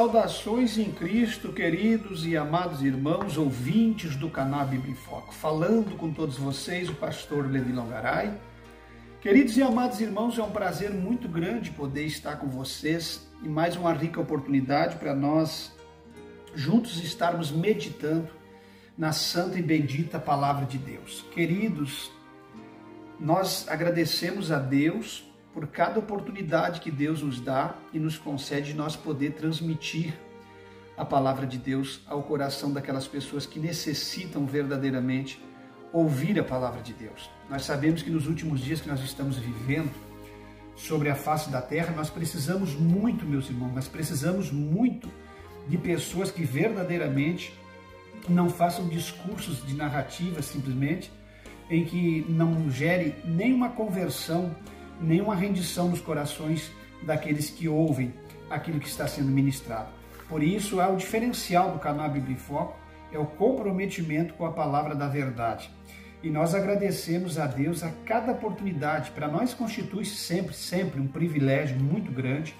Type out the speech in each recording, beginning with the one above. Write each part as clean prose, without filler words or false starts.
Saudações em Cristo, queridos e amados irmãos, ouvintes do canal Bíblia em Foco. Falando com todos vocês, o pastor Levi Longaray. Queridos e amados irmãos, é um prazer muito grande poder estar com vocês e mais uma rica oportunidade para nós juntos estarmos meditando na santa e bendita palavra de Deus. Queridos, nós agradecemos a Deus por cada oportunidade que Deus nos dá e nos concede nós poder transmitir a palavra de Deus ao coração daquelas pessoas que necessitam verdadeiramente ouvir a palavra de Deus. Nós sabemos que nos últimos dias que nós estamos vivendo sobre a face da terra, nós precisamos muito, meus irmãos, nós precisamos muito de pessoas que verdadeiramente não façam discursos de narrativa simplesmente, em que não gere nenhuma conversão, nenhuma rendição nos corações daqueles que ouvem aquilo que está sendo ministrado. Por isso, é o diferencial do canal Bíblia em Foco, é o comprometimento com a palavra da verdade. E nós agradecemos a Deus a cada oportunidade. Para nós constitui sempre um privilégio muito grande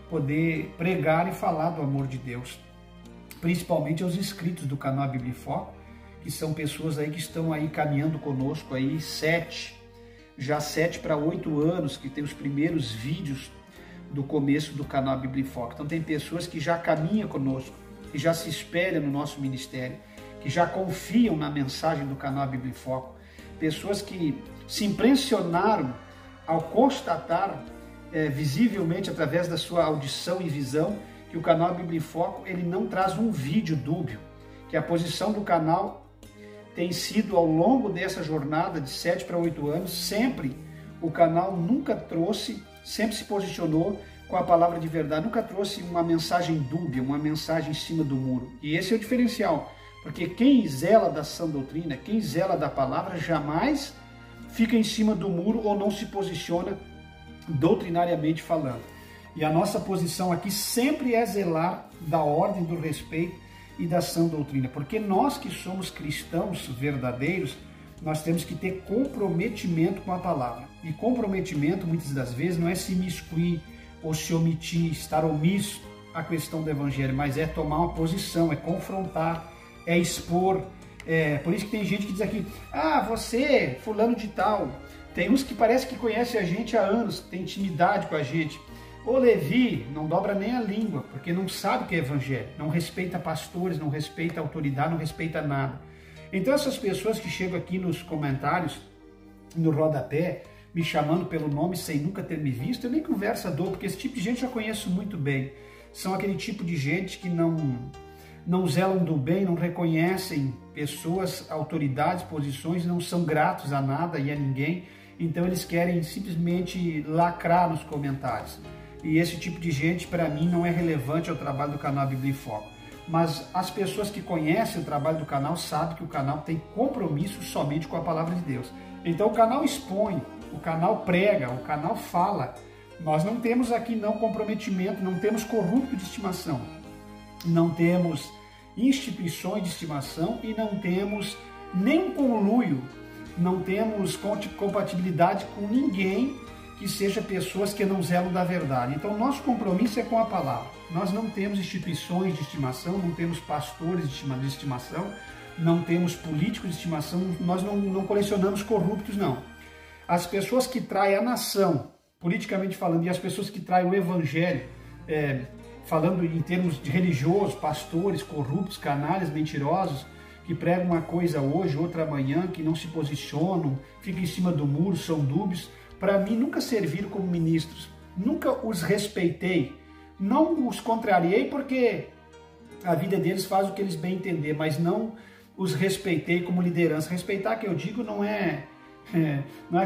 poder pregar e falar do amor de Deus, principalmente aos inscritos do canal Bíblia em Foco, que são pessoas aí que estão aí caminhando conosco aí 7 para 8 anos, que tem os primeiros vídeos do começo do canal Bíblia em Foco. Então tem pessoas que já caminham conosco, que já se espelham no nosso ministério, que já confiam na mensagem do canal Bíblia em Foco, pessoas que se impressionaram ao constatar visivelmente através da sua audição e visão que o canal Bíblia em Foco ele não traz um vídeo dúbio, que a posição do canal tem sido ao longo dessa jornada de 7 para 8 anos, sempre o canal nunca trouxe, sempre se posicionou com a palavra de verdade, nunca trouxe uma mensagem dúbia, uma mensagem em cima do muro. E esse é o diferencial, porque quem zela da sã doutrina, quem zela da palavra, jamais fica em cima do muro ou não se posiciona doutrinariamente falando. E a nossa posição aqui sempre é zelar da ordem, do respeito e da sã doutrina, porque nós que somos cristãos verdadeiros, nós temos que ter comprometimento com a palavra. E comprometimento, muitas das vezes, não é se imiscuir ou se omitir, estar omisso à questão do evangelho, mas é tomar uma posição, é confrontar, é expor. Por isso que tem gente que diz aqui, você, fulano de tal. Tem uns que parece que conhece a gente há anos, tem intimidade com a gente. O Levi não dobra nem a língua, porque não sabe o que é evangelho, não respeita pastores, não respeita autoridade, não respeita nada. Então essas pessoas que chegam aqui nos comentários, no rodapé, me chamando pelo nome sem nunca ter me visto, eu nem conversa dou, porque esse tipo de gente eu já conheço muito bem. São aquele tipo de gente que não zelam do bem, não reconhecem pessoas, autoridades, posições, não são gratos a nada e a ninguém, então eles querem simplesmente lacrar nos comentários. E esse tipo de gente, para mim, não é relevante ao trabalho do canal Bíblia em Foco. Mas as pessoas que conhecem o trabalho do canal sabem que o canal tem compromisso somente com a palavra de Deus. Então o canal expõe, o canal prega, o canal fala. Nós não temos aqui não comprometimento, não temos corrupto de estimação, não temos instituições de estimação e não temos nem conluio, não temos compatibilidade com ninguém que seja pessoas que não zelam da verdade. Então, nosso compromisso é com a palavra. Nós não temos instituições de estimação, não temos pastores de estimação, não temos políticos de estimação, nós não colecionamos corruptos, não. As pessoas que traem a nação, politicamente falando, e as pessoas que traem o evangelho, falando em termos de religiosos, pastores corruptos, canalhas, mentirosos, que pregam uma coisa hoje, outra amanhã, que não se posicionam, ficam em cima do muro, são dúbios, para mim nunca serviram como ministros, nunca os respeitei, não os contrariei porque a vida deles faz o que eles bem entender, mas não os respeitei como liderança. Respeitar, que eu digo, não é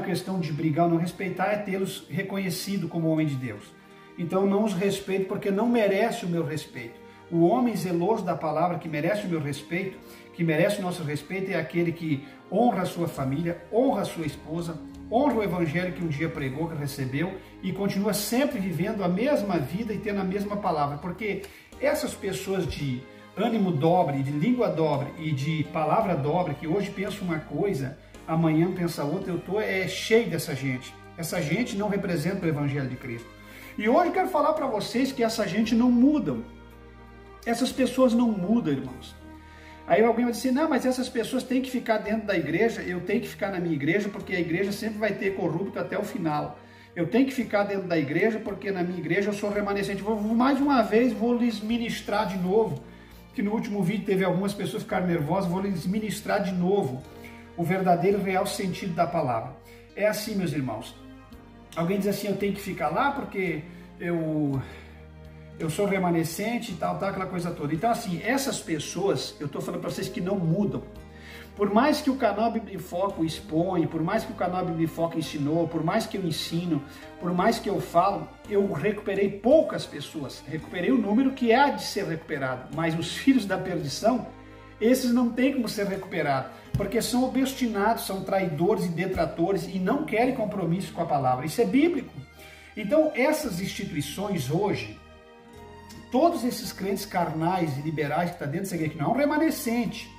questão de brigar ou não respeitar, é tê-los reconhecido como homem de Deus. Então não os respeito porque não merece o meu respeito. O homem zeloso da palavra que merece o meu respeito, que merece o nosso respeito, é aquele que honra a sua família, honra a sua esposa, honra o evangelho que um dia pregou, que recebeu e continua sempre vivendo a mesma vida e tendo a mesma palavra. Porque essas pessoas de ânimo dobre, de língua dobre e de palavra dobre, que hoje pensam uma coisa, amanhã pensa outra, eu estou cheio dessa gente. Essa gente não representa o evangelho de Cristo. E hoje eu quero falar para vocês que essa gente não mudam. Essas pessoas não mudam, irmãos. Aí alguém vai dizer, não, mas essas pessoas têm que ficar dentro da igreja, eu tenho que ficar na minha igreja, porque a igreja sempre vai ter corrupto até o final. Eu tenho que ficar dentro da igreja, porque na minha igreja eu sou remanescente. Mais uma vez, vou lhes ministrar de novo, que no último vídeo teve algumas pessoas que ficaram nervosas, vou lhes ministrar de novo o verdadeiro e real sentido da palavra. É assim, meus irmãos. Alguém diz assim, eu tenho que ficar lá porque eu sou remanescente e tal, aquela coisa toda. Então, assim, essas pessoas, eu estou falando para vocês que não mudam. Por mais que o canal Bíblia em Foco expõe, por mais que o canal Bíblia em Foco ensinou, por mais que eu ensino, por mais que eu falo, eu recuperei poucas pessoas. Recuperei o número que há de ser recuperado, mas os filhos da perdição, esses não têm como ser recuperados, porque são obstinados, são traidores e detratores e não querem compromisso com a palavra. Isso é bíblico. Então, essas instituições hoje, todos esses crentes carnais e liberais que estão dentro dessa igreja, que não é um remanescente,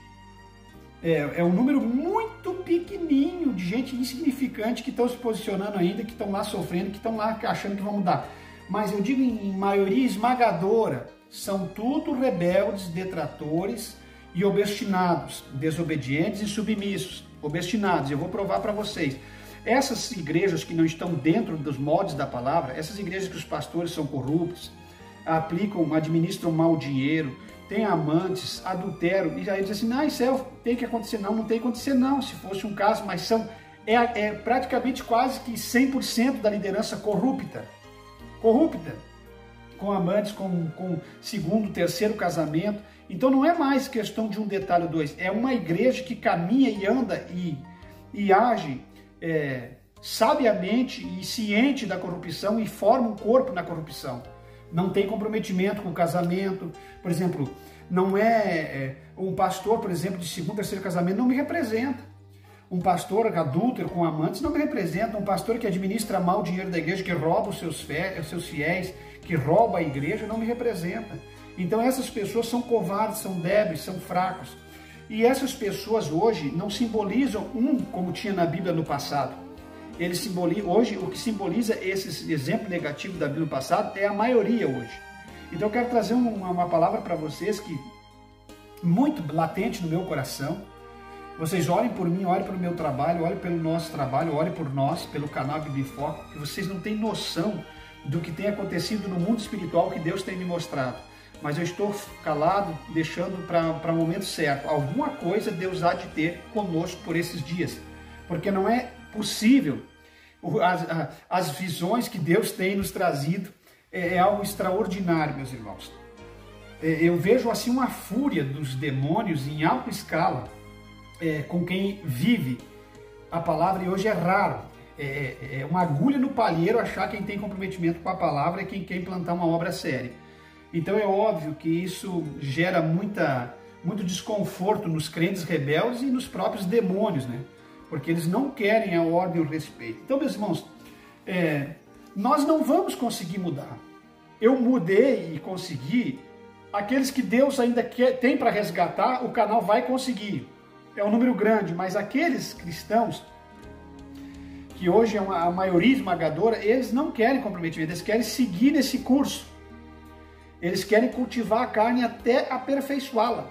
é um número muito pequenininho de gente insignificante que estão se posicionando ainda, que estão lá sofrendo, que estão lá achando que vão mudar. Mas eu digo em maioria esmagadora, são tudo rebeldes, detratores e obstinados, desobedientes e submissos. Obstinados, eu vou provar para vocês. Essas igrejas que não estão dentro dos moldes da palavra, essas igrejas que os pastores são corruptos, administram mal o dinheiro, tem amantes, adultério, e aí diz assim, não, isso tem que acontecer, não tem que acontecer não, se fosse um caso, mas praticamente quase que 100% da liderança corrupta, com amantes, com segundo, terceiro casamento. Então não é mais questão de um detalhe ou dois, é uma igreja que caminha e anda e age sabiamente e ciente da corrupção e forma um corpo na corrupção. Não tem comprometimento com o casamento, por exemplo, não um pastor, por exemplo, de segundo, terceiro casamento não me representa. Um pastor adúltero com amantes não me representa. Um pastor que administra mal o dinheiro da igreja, que rouba os seus fiéis, que rouba a igreja, não me representa. Então essas pessoas são covardes, são débeis, são fracos. E essas pessoas hoje não simbolizam como tinha na Bíblia no passado. Hoje, o que simboliza esse exemplo negativo da Bíblia no passado é a maioria hoje. Então eu quero trazer uma palavra para vocês que muito latente no meu coração. Vocês orem por mim, orem pelo meu trabalho, orem pelo nosso trabalho, orem por nós, pelo canal Bíblia em Foco, que vocês não têm noção do que tem acontecido no mundo espiritual que Deus tem me mostrado. Mas eu estou calado, deixando para o momento certo. Alguma coisa Deus há de ter conosco por esses dias, porque não é possível. As visões que Deus tem nos trazido é algo extraordinário, meus irmãos. Eu vejo assim uma fúria dos demônios em alta escala com quem vive a palavra, e hoje é raro. É uma agulha no palheiro achar quem tem comprometimento com a palavra e quem quer implantar uma obra séria. Então é óbvio que isso gera muito desconforto nos crentes rebeldes e nos próprios demônios, né? Porque eles não querem a ordem e o respeito. Então, meus irmãos, nós não vamos conseguir mudar. Eu mudei e consegui. Aqueles que Deus ainda tem para resgatar, o canal vai conseguir. É um número grande, mas aqueles cristãos, que hoje é a maioria esmagadora, eles não querem comprometimento, eles querem seguir nesse curso. Eles querem cultivar a carne até aperfeiçoá-la.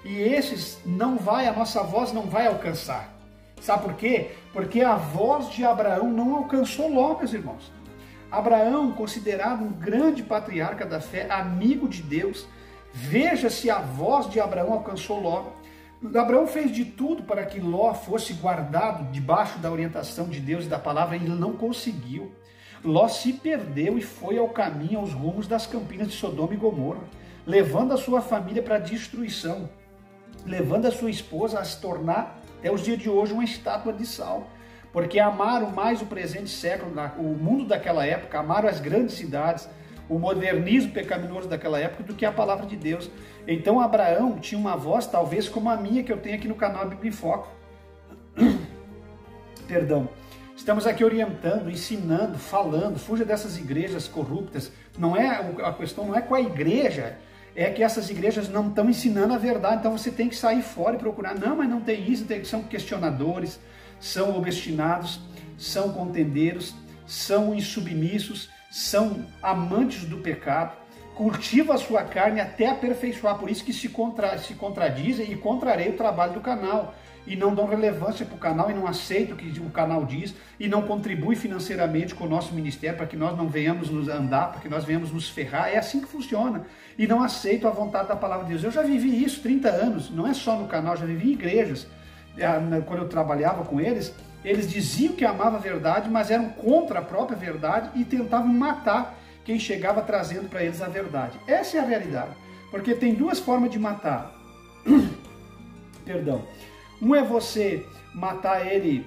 E esses a nossa voz não vai alcançar. Sabe por quê? Porque a voz de Abraão não alcançou Ló, meus irmãos. Abraão, considerado um grande patriarca da fé, amigo de Deus, veja se a voz de Abraão alcançou Ló. Abraão fez de tudo para que Ló fosse guardado debaixo da orientação de Deus e da palavra, e ele não conseguiu. Ló se perdeu e foi ao caminho, aos rumos das campinas de Sodoma e Gomorra, levando a sua família para a destruição, levando a sua esposa a se tornar, até os dias de hoje, uma estátua de sal, porque amaram mais o presente século, o mundo daquela época, amaram as grandes cidades, o modernismo pecaminoso daquela época, do que a palavra de Deus. Então Abraão tinha uma voz talvez como a minha, que eu tenho aqui no canal Bíblia em Foco. Perdão. Estamos aqui orientando, ensinando, falando, fuja dessas igrejas corruptas. A questão não é com a igreja, é que essas igrejas não estão ensinando a verdade, então você tem que sair fora e procurar. Não, mas não tem isso, são questionadores, são obstinados, são contendeiros, são insubmissos, são amantes do pecado. cultiva a sua carne até aperfeiçoar, por isso que se contradizem e contrariam o trabalho do canal, e não dão relevância para o canal, e não aceitam o que o canal diz, e não contribuem financeiramente com o nosso ministério, para que nós não venhamos nos andar, para que nós venhamos nos ferrar. É assim que funciona, e não aceitam a vontade da palavra de Deus. Eu já vivi isso 30 anos, não é só no canal, já vivi em igrejas. Quando eu trabalhava com eles diziam que amavam a verdade, mas eram contra a própria verdade e tentavam matar quem chegava trazendo para eles a verdade. Essa é a realidade, porque tem duas formas de matar. Perdão. Um é você matar ele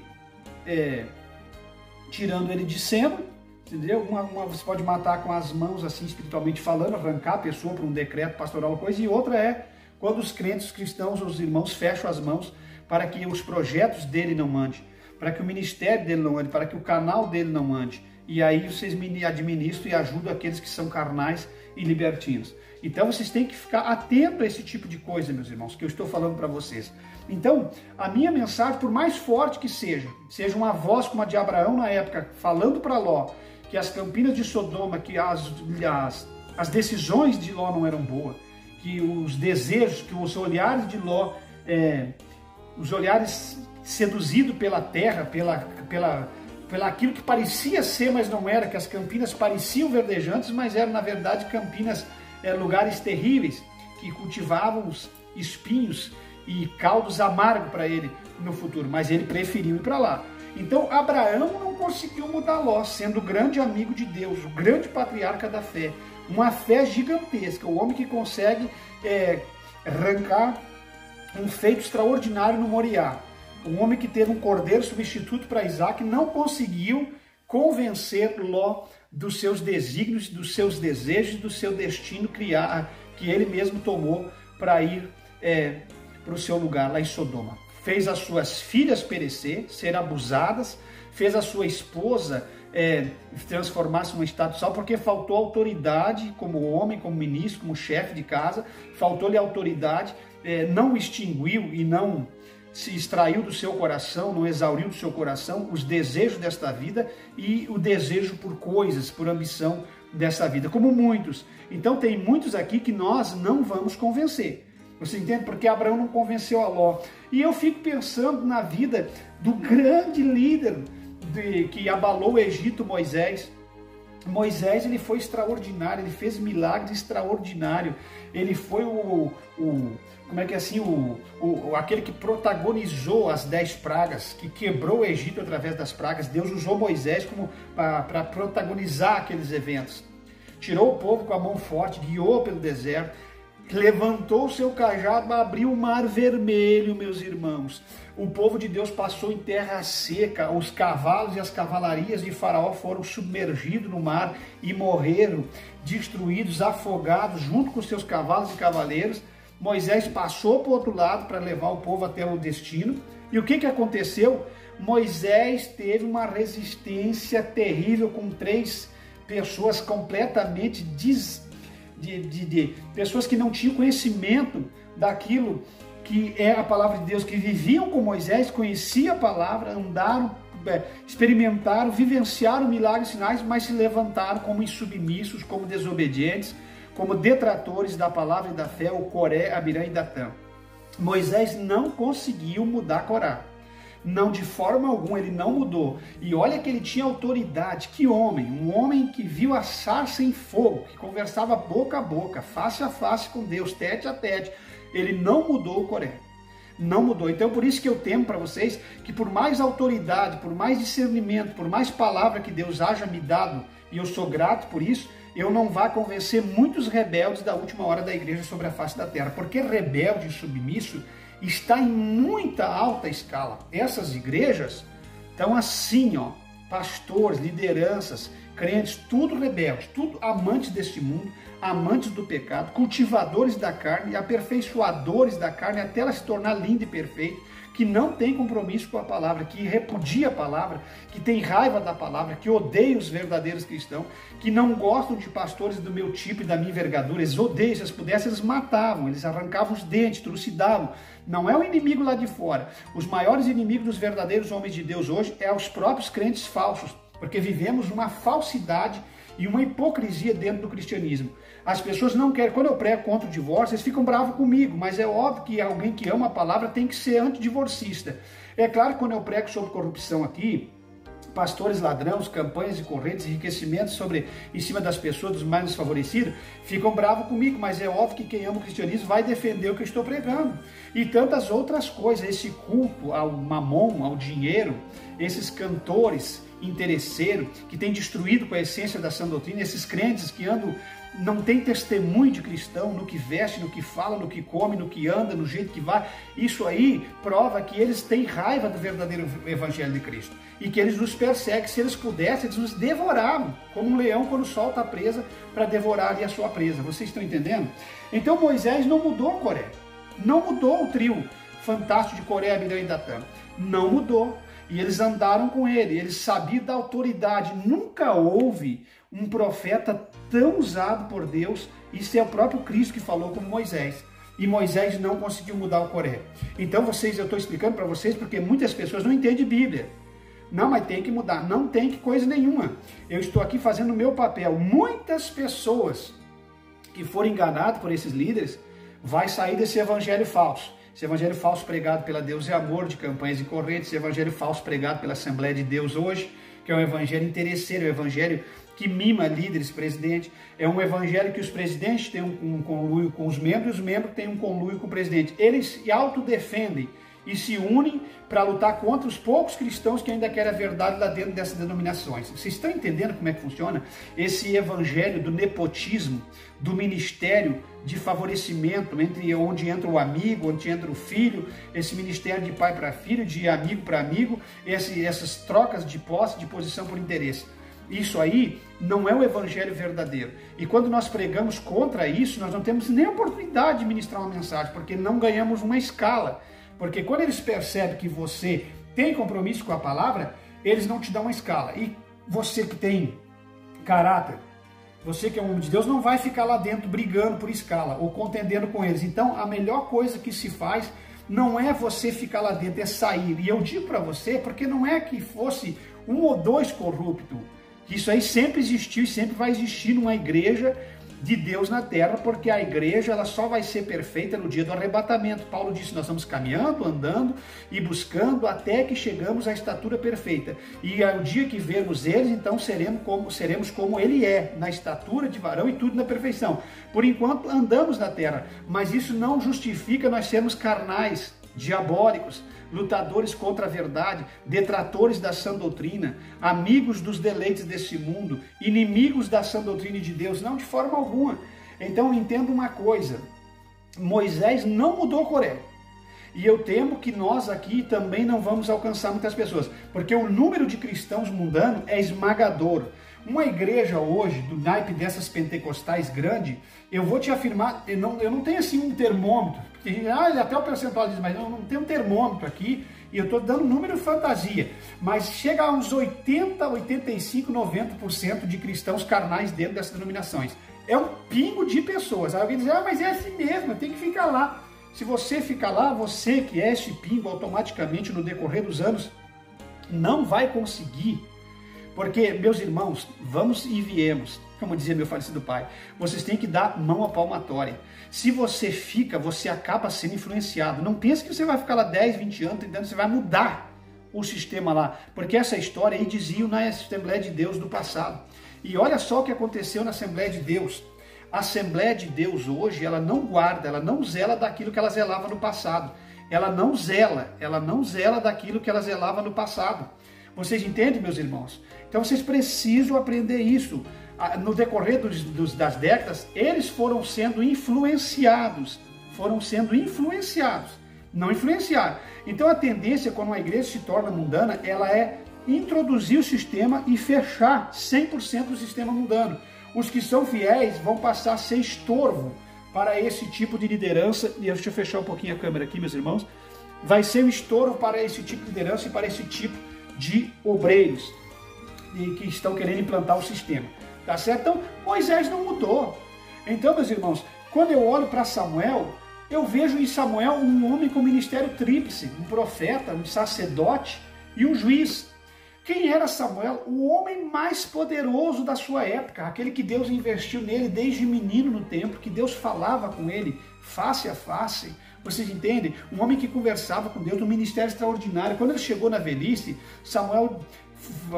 tirando ele de cena, entendeu? Uma você pode matar com as mãos, assim, espiritualmente falando, arrancar a pessoa por um decreto pastoral, coisa, e outra é quando os crentes, os cristãos, os irmãos fecham as mãos para que os projetos dele não mandem, para que o ministério dele não ande, para que o canal dele não ande. E aí vocês administram e ajudam aqueles que são carnais e libertinos. Então vocês têm que ficar atentos a esse tipo de coisa, meus irmãos, que eu estou falando para vocês. Então, a minha mensagem, por mais forte que seja uma voz como a de Abraão na época, falando para Ló, que as campinas de Sodoma, que as decisões de Ló não eram boas, que os desejos, que os olhares de Ló, os olhares seduzidos pela terra, pela aquilo que parecia ser, mas não era, que as campinas pareciam verdejantes, mas eram, na verdade, campinas, lugares terríveis, que cultivavam os espinhos e caldos amargos para ele no futuro, mas ele preferiu ir para lá. Então, Abraão não conseguiu mudar Ló, sendo o grande amigo de Deus, o grande patriarca da fé, uma fé gigantesca, o homem que consegue arrancar um feito extraordinário no Moriá. Um homem que teve um cordeiro substituto para Isaac não conseguiu convencer Ló dos seus desígnios, dos seus desejos, do seu destino que ele mesmo tomou para ir para o seu lugar lá em Sodoma. Fez as suas filhas perecer, ser abusadas, fez a sua esposa transformar-se num estado de sal, porque faltou autoridade como homem, como ministro, como chefe de casa, faltou-lhe autoridade, não extinguiu e não se extraiu do seu coração, não exauriu do seu coração os desejos desta vida e o desejo por coisas, por ambição dessa vida, como muitos. Então tem muitos aqui que nós não vamos convencer. Você entende? Porque Abraão não convenceu a Ló. E eu fico pensando na vida do grande líder que abalou o Egito, Moisés. Moisés, ele foi extraordinário, ele fez milagres extraordinários. Ele foi aquele que protagonizou as 10 pragas, que quebrou o Egito através das pragas. Deus usou Moisés para protagonizar aqueles eventos. Tirou o povo com a mão forte, guiou pelo deserto, levantou o seu cajado, abriu o mar vermelho, meus irmãos. O povo de Deus passou em terra seca, os cavalos e as cavalarias de Faraó foram submergidos no mar e morreram, destruídos, afogados, junto com seus cavalos e cavaleiros. Moisés passou para o outro lado para levar o povo até o destino. E o que aconteceu? Moisés teve uma resistência terrível com 3 pessoas completamente pessoas que não tinham conhecimento daquilo que é a palavra de Deus, que viviam com Moisés, conheciam a palavra, andaram, experimentaram, vivenciaram milagres e sinais, mas se levantaram como insubmissos, como desobedientes, como detratores da palavra e da fé, o Coré, Abirã e Datã. Moisés não conseguiu mudar Corá. Não, de forma alguma, ele não mudou. E olha que ele tinha autoridade. Que homem! Um homem que viu a sarça em fogo, que conversava boca a boca, face a face com Deus, tete a tete. Ele não mudou o Coré. Não mudou. Então, por isso que eu temo para vocês que por mais autoridade, por mais discernimento, por mais palavra que Deus haja me dado, e eu sou grato por isso, eu não vá convencer muitos rebeldes da última hora da igreja sobre a face da terra. Porque rebelde e submisso está em muita alta escala. Essas igrejas estão assim, ó, pastores, lideranças, crentes, tudo rebeldes, tudo amantes deste mundo, amantes do pecado, cultivadores da carne, aperfeiçoadores da carne até ela se tornar linda e perfeita, que não tem compromisso com a palavra, que repudia a palavra, que tem raiva da palavra, que odeia os verdadeiros cristãos, que não gostam de pastores do meu tipo e da minha envergadura. Eles odeiam, se eles pudessem, eles matavam, eles arrancavam os dentes, trucidavam. Não é o inimigo lá de fora. Os maiores inimigos dos verdadeiros homens de Deus hoje é os próprios crentes falsos, porque vivemos uma falsidade e uma hipocrisia dentro do cristianismo. As pessoas não querem, quando eu prego contra o divórcio, eles ficam bravos comigo, mas é óbvio que alguém que ama a palavra tem que ser antidivorcista. É claro que quando eu prego sobre corrupção aqui, pastores ladrões, campanhas de correntes, enriquecimentos em cima das pessoas, dos mais desfavorecidos, ficam bravos comigo, mas é óbvio que quem ama o cristianismo vai defender o que eu estou pregando. E tantas outras coisas, esse culto ao mamon, ao dinheiro, esses cantores interesseiros que têm destruído com a essência da sã doutrina, esses crentes que andam, não tem testemunho de cristão no que veste, no que fala, no que come, no que anda, no jeito que vai. Isso aí prova que eles têm raiva do verdadeiro evangelho de Cristo e que eles nos perseguem. Se eles pudessem, eles nos devoravam, como um leão quando solta a presa para devorar ali a sua presa. Vocês estão entendendo? Então Moisés não mudou a Coré, não mudou o trio fantástico de Coré, Abiram e Datã, não mudou. E eles andaram com ele, eles sabiam da autoridade. Nunca houve um profeta tão usado por Deus. Isso é o próprio Cristo que falou como Moisés. E Moisés não conseguiu mudar o Coré. Então eu estou explicando para vocês porque muitas pessoas não entendem Bíblia. Não, mas tem que mudar. Não tem que coisa nenhuma. Eu estou aqui fazendo o meu papel. Muitas pessoas que forem enganadas por esses líderes vai sair desse evangelho falso. Esse evangelho falso pregado pela Deus é Amor, de campanhas e correntes, esse evangelho falso pregado pela Assembleia de Deus hoje, que é um evangelho interesseiro, um evangelho que mima líderes, presidente, é um evangelho que os presidentes têm um conluio com os membros, e os membros têm um conluio com o presidente. Eles se autodefendem e se unem para lutar contra os poucos cristãos que ainda querem a verdade lá dentro dessas denominações. Vocês estão entendendo como é que funciona? Esse evangelho do nepotismo, do ministério de favorecimento, entre onde entra o amigo, onde entra o filho, esse ministério de pai para filho, de amigo para amigo, essas trocas de posse, de posição por interesse. Isso aí não é o evangelho verdadeiro. E quando nós pregamos contra isso, nós não temos nem oportunidade de ministrar uma mensagem, porque não ganhamos uma escala. Porque quando eles percebem que você tem compromisso com a palavra, eles não te dão uma escala. E você que tem caráter, você que é um homem de Deus, não vai ficar lá dentro brigando por escala ou contendendo com eles. Então, a melhor coisa que se faz não é você ficar lá dentro, é sair. E eu digo para você, porque não é que fosse um ou dois corruptos. Isso aí sempre existiu e sempre vai existir numa igreja de Deus na terra, porque a igreja ela só vai ser perfeita no dia do arrebatamento. Paulo disse, nós estamos caminhando, andando e buscando até que chegamos à estatura perfeita. E ao dia que vermos eles, então seremos como ele é, na estatura de varão e tudo na perfeição. Por enquanto andamos na terra, mas isso não justifica nós sermos carnais, diabólicos, lutadores contra a verdade, detratores da sã doutrina, amigos dos deleites desse mundo, inimigos da sã doutrina de Deus, não, de forma alguma. Então entenda uma coisa, Moisés não mudou Coré, e eu temo que nós aqui também não vamos alcançar muitas pessoas, porque o número de cristãos mundanos é esmagador. Uma igreja hoje, do naipe dessas pentecostais grande, eu vou te afirmar, eu não tenho assim um termômetro, porque até o percentual diz, mas eu não tenho um termômetro aqui, e eu estou dando número fantasia, mas chega a uns 80, 85, 90% de cristãos carnais dentro dessas denominações. É um pingo de pessoas. Aí alguém diz, mas é assim mesmo, tem que ficar lá. Se você ficar lá, você que é esse pingo, automaticamente no decorrer dos anos, não vai conseguir. Porque, meus irmãos, vamos e viemos, como dizia meu falecido pai, vocês têm que dar mão à palmatória. Se você fica, você acaba sendo influenciado. Não pense que você vai ficar lá 10, 20 anos, 30 anos, você vai mudar o sistema lá. Porque essa história aí diziam na Assembleia de Deus do passado. E olha só o que aconteceu na Assembleia de Deus. A Assembleia de Deus hoje, ela não guarda, ela não zela daquilo que ela zelava no passado. Ela não zela daquilo que ela zelava no passado. Vocês entendem, meus irmãos? Então vocês precisam aprender isso. No decorrer das décadas, eles foram sendo influenciados. Não influenciaram. Então a tendência, quando uma igreja se torna mundana, ela é introduzir o sistema e fechar 100% do sistema mundano. Os que são fiéis vão passar a ser estorvo para esse tipo de liderança. E deixa eu fechar um pouquinho a câmera aqui, meus irmãos. Vai ser um estorvo para esse tipo de liderança e para esse tipo de obreiros que estão querendo implantar o sistema. Tá certo? Então, Moisés não mudou. Então, meus irmãos, quando eu olho para Samuel, eu vejo em Samuel um homem com ministério tríplice, um profeta, um sacerdote e um juiz. Quem era Samuel? O homem mais poderoso da sua época, aquele que Deus investiu nele desde menino no templo, que Deus falava com ele face a face. Vocês entendem? Um homem que conversava com Deus, um ministério extraordinário. Quando ele chegou na velhice, Samuel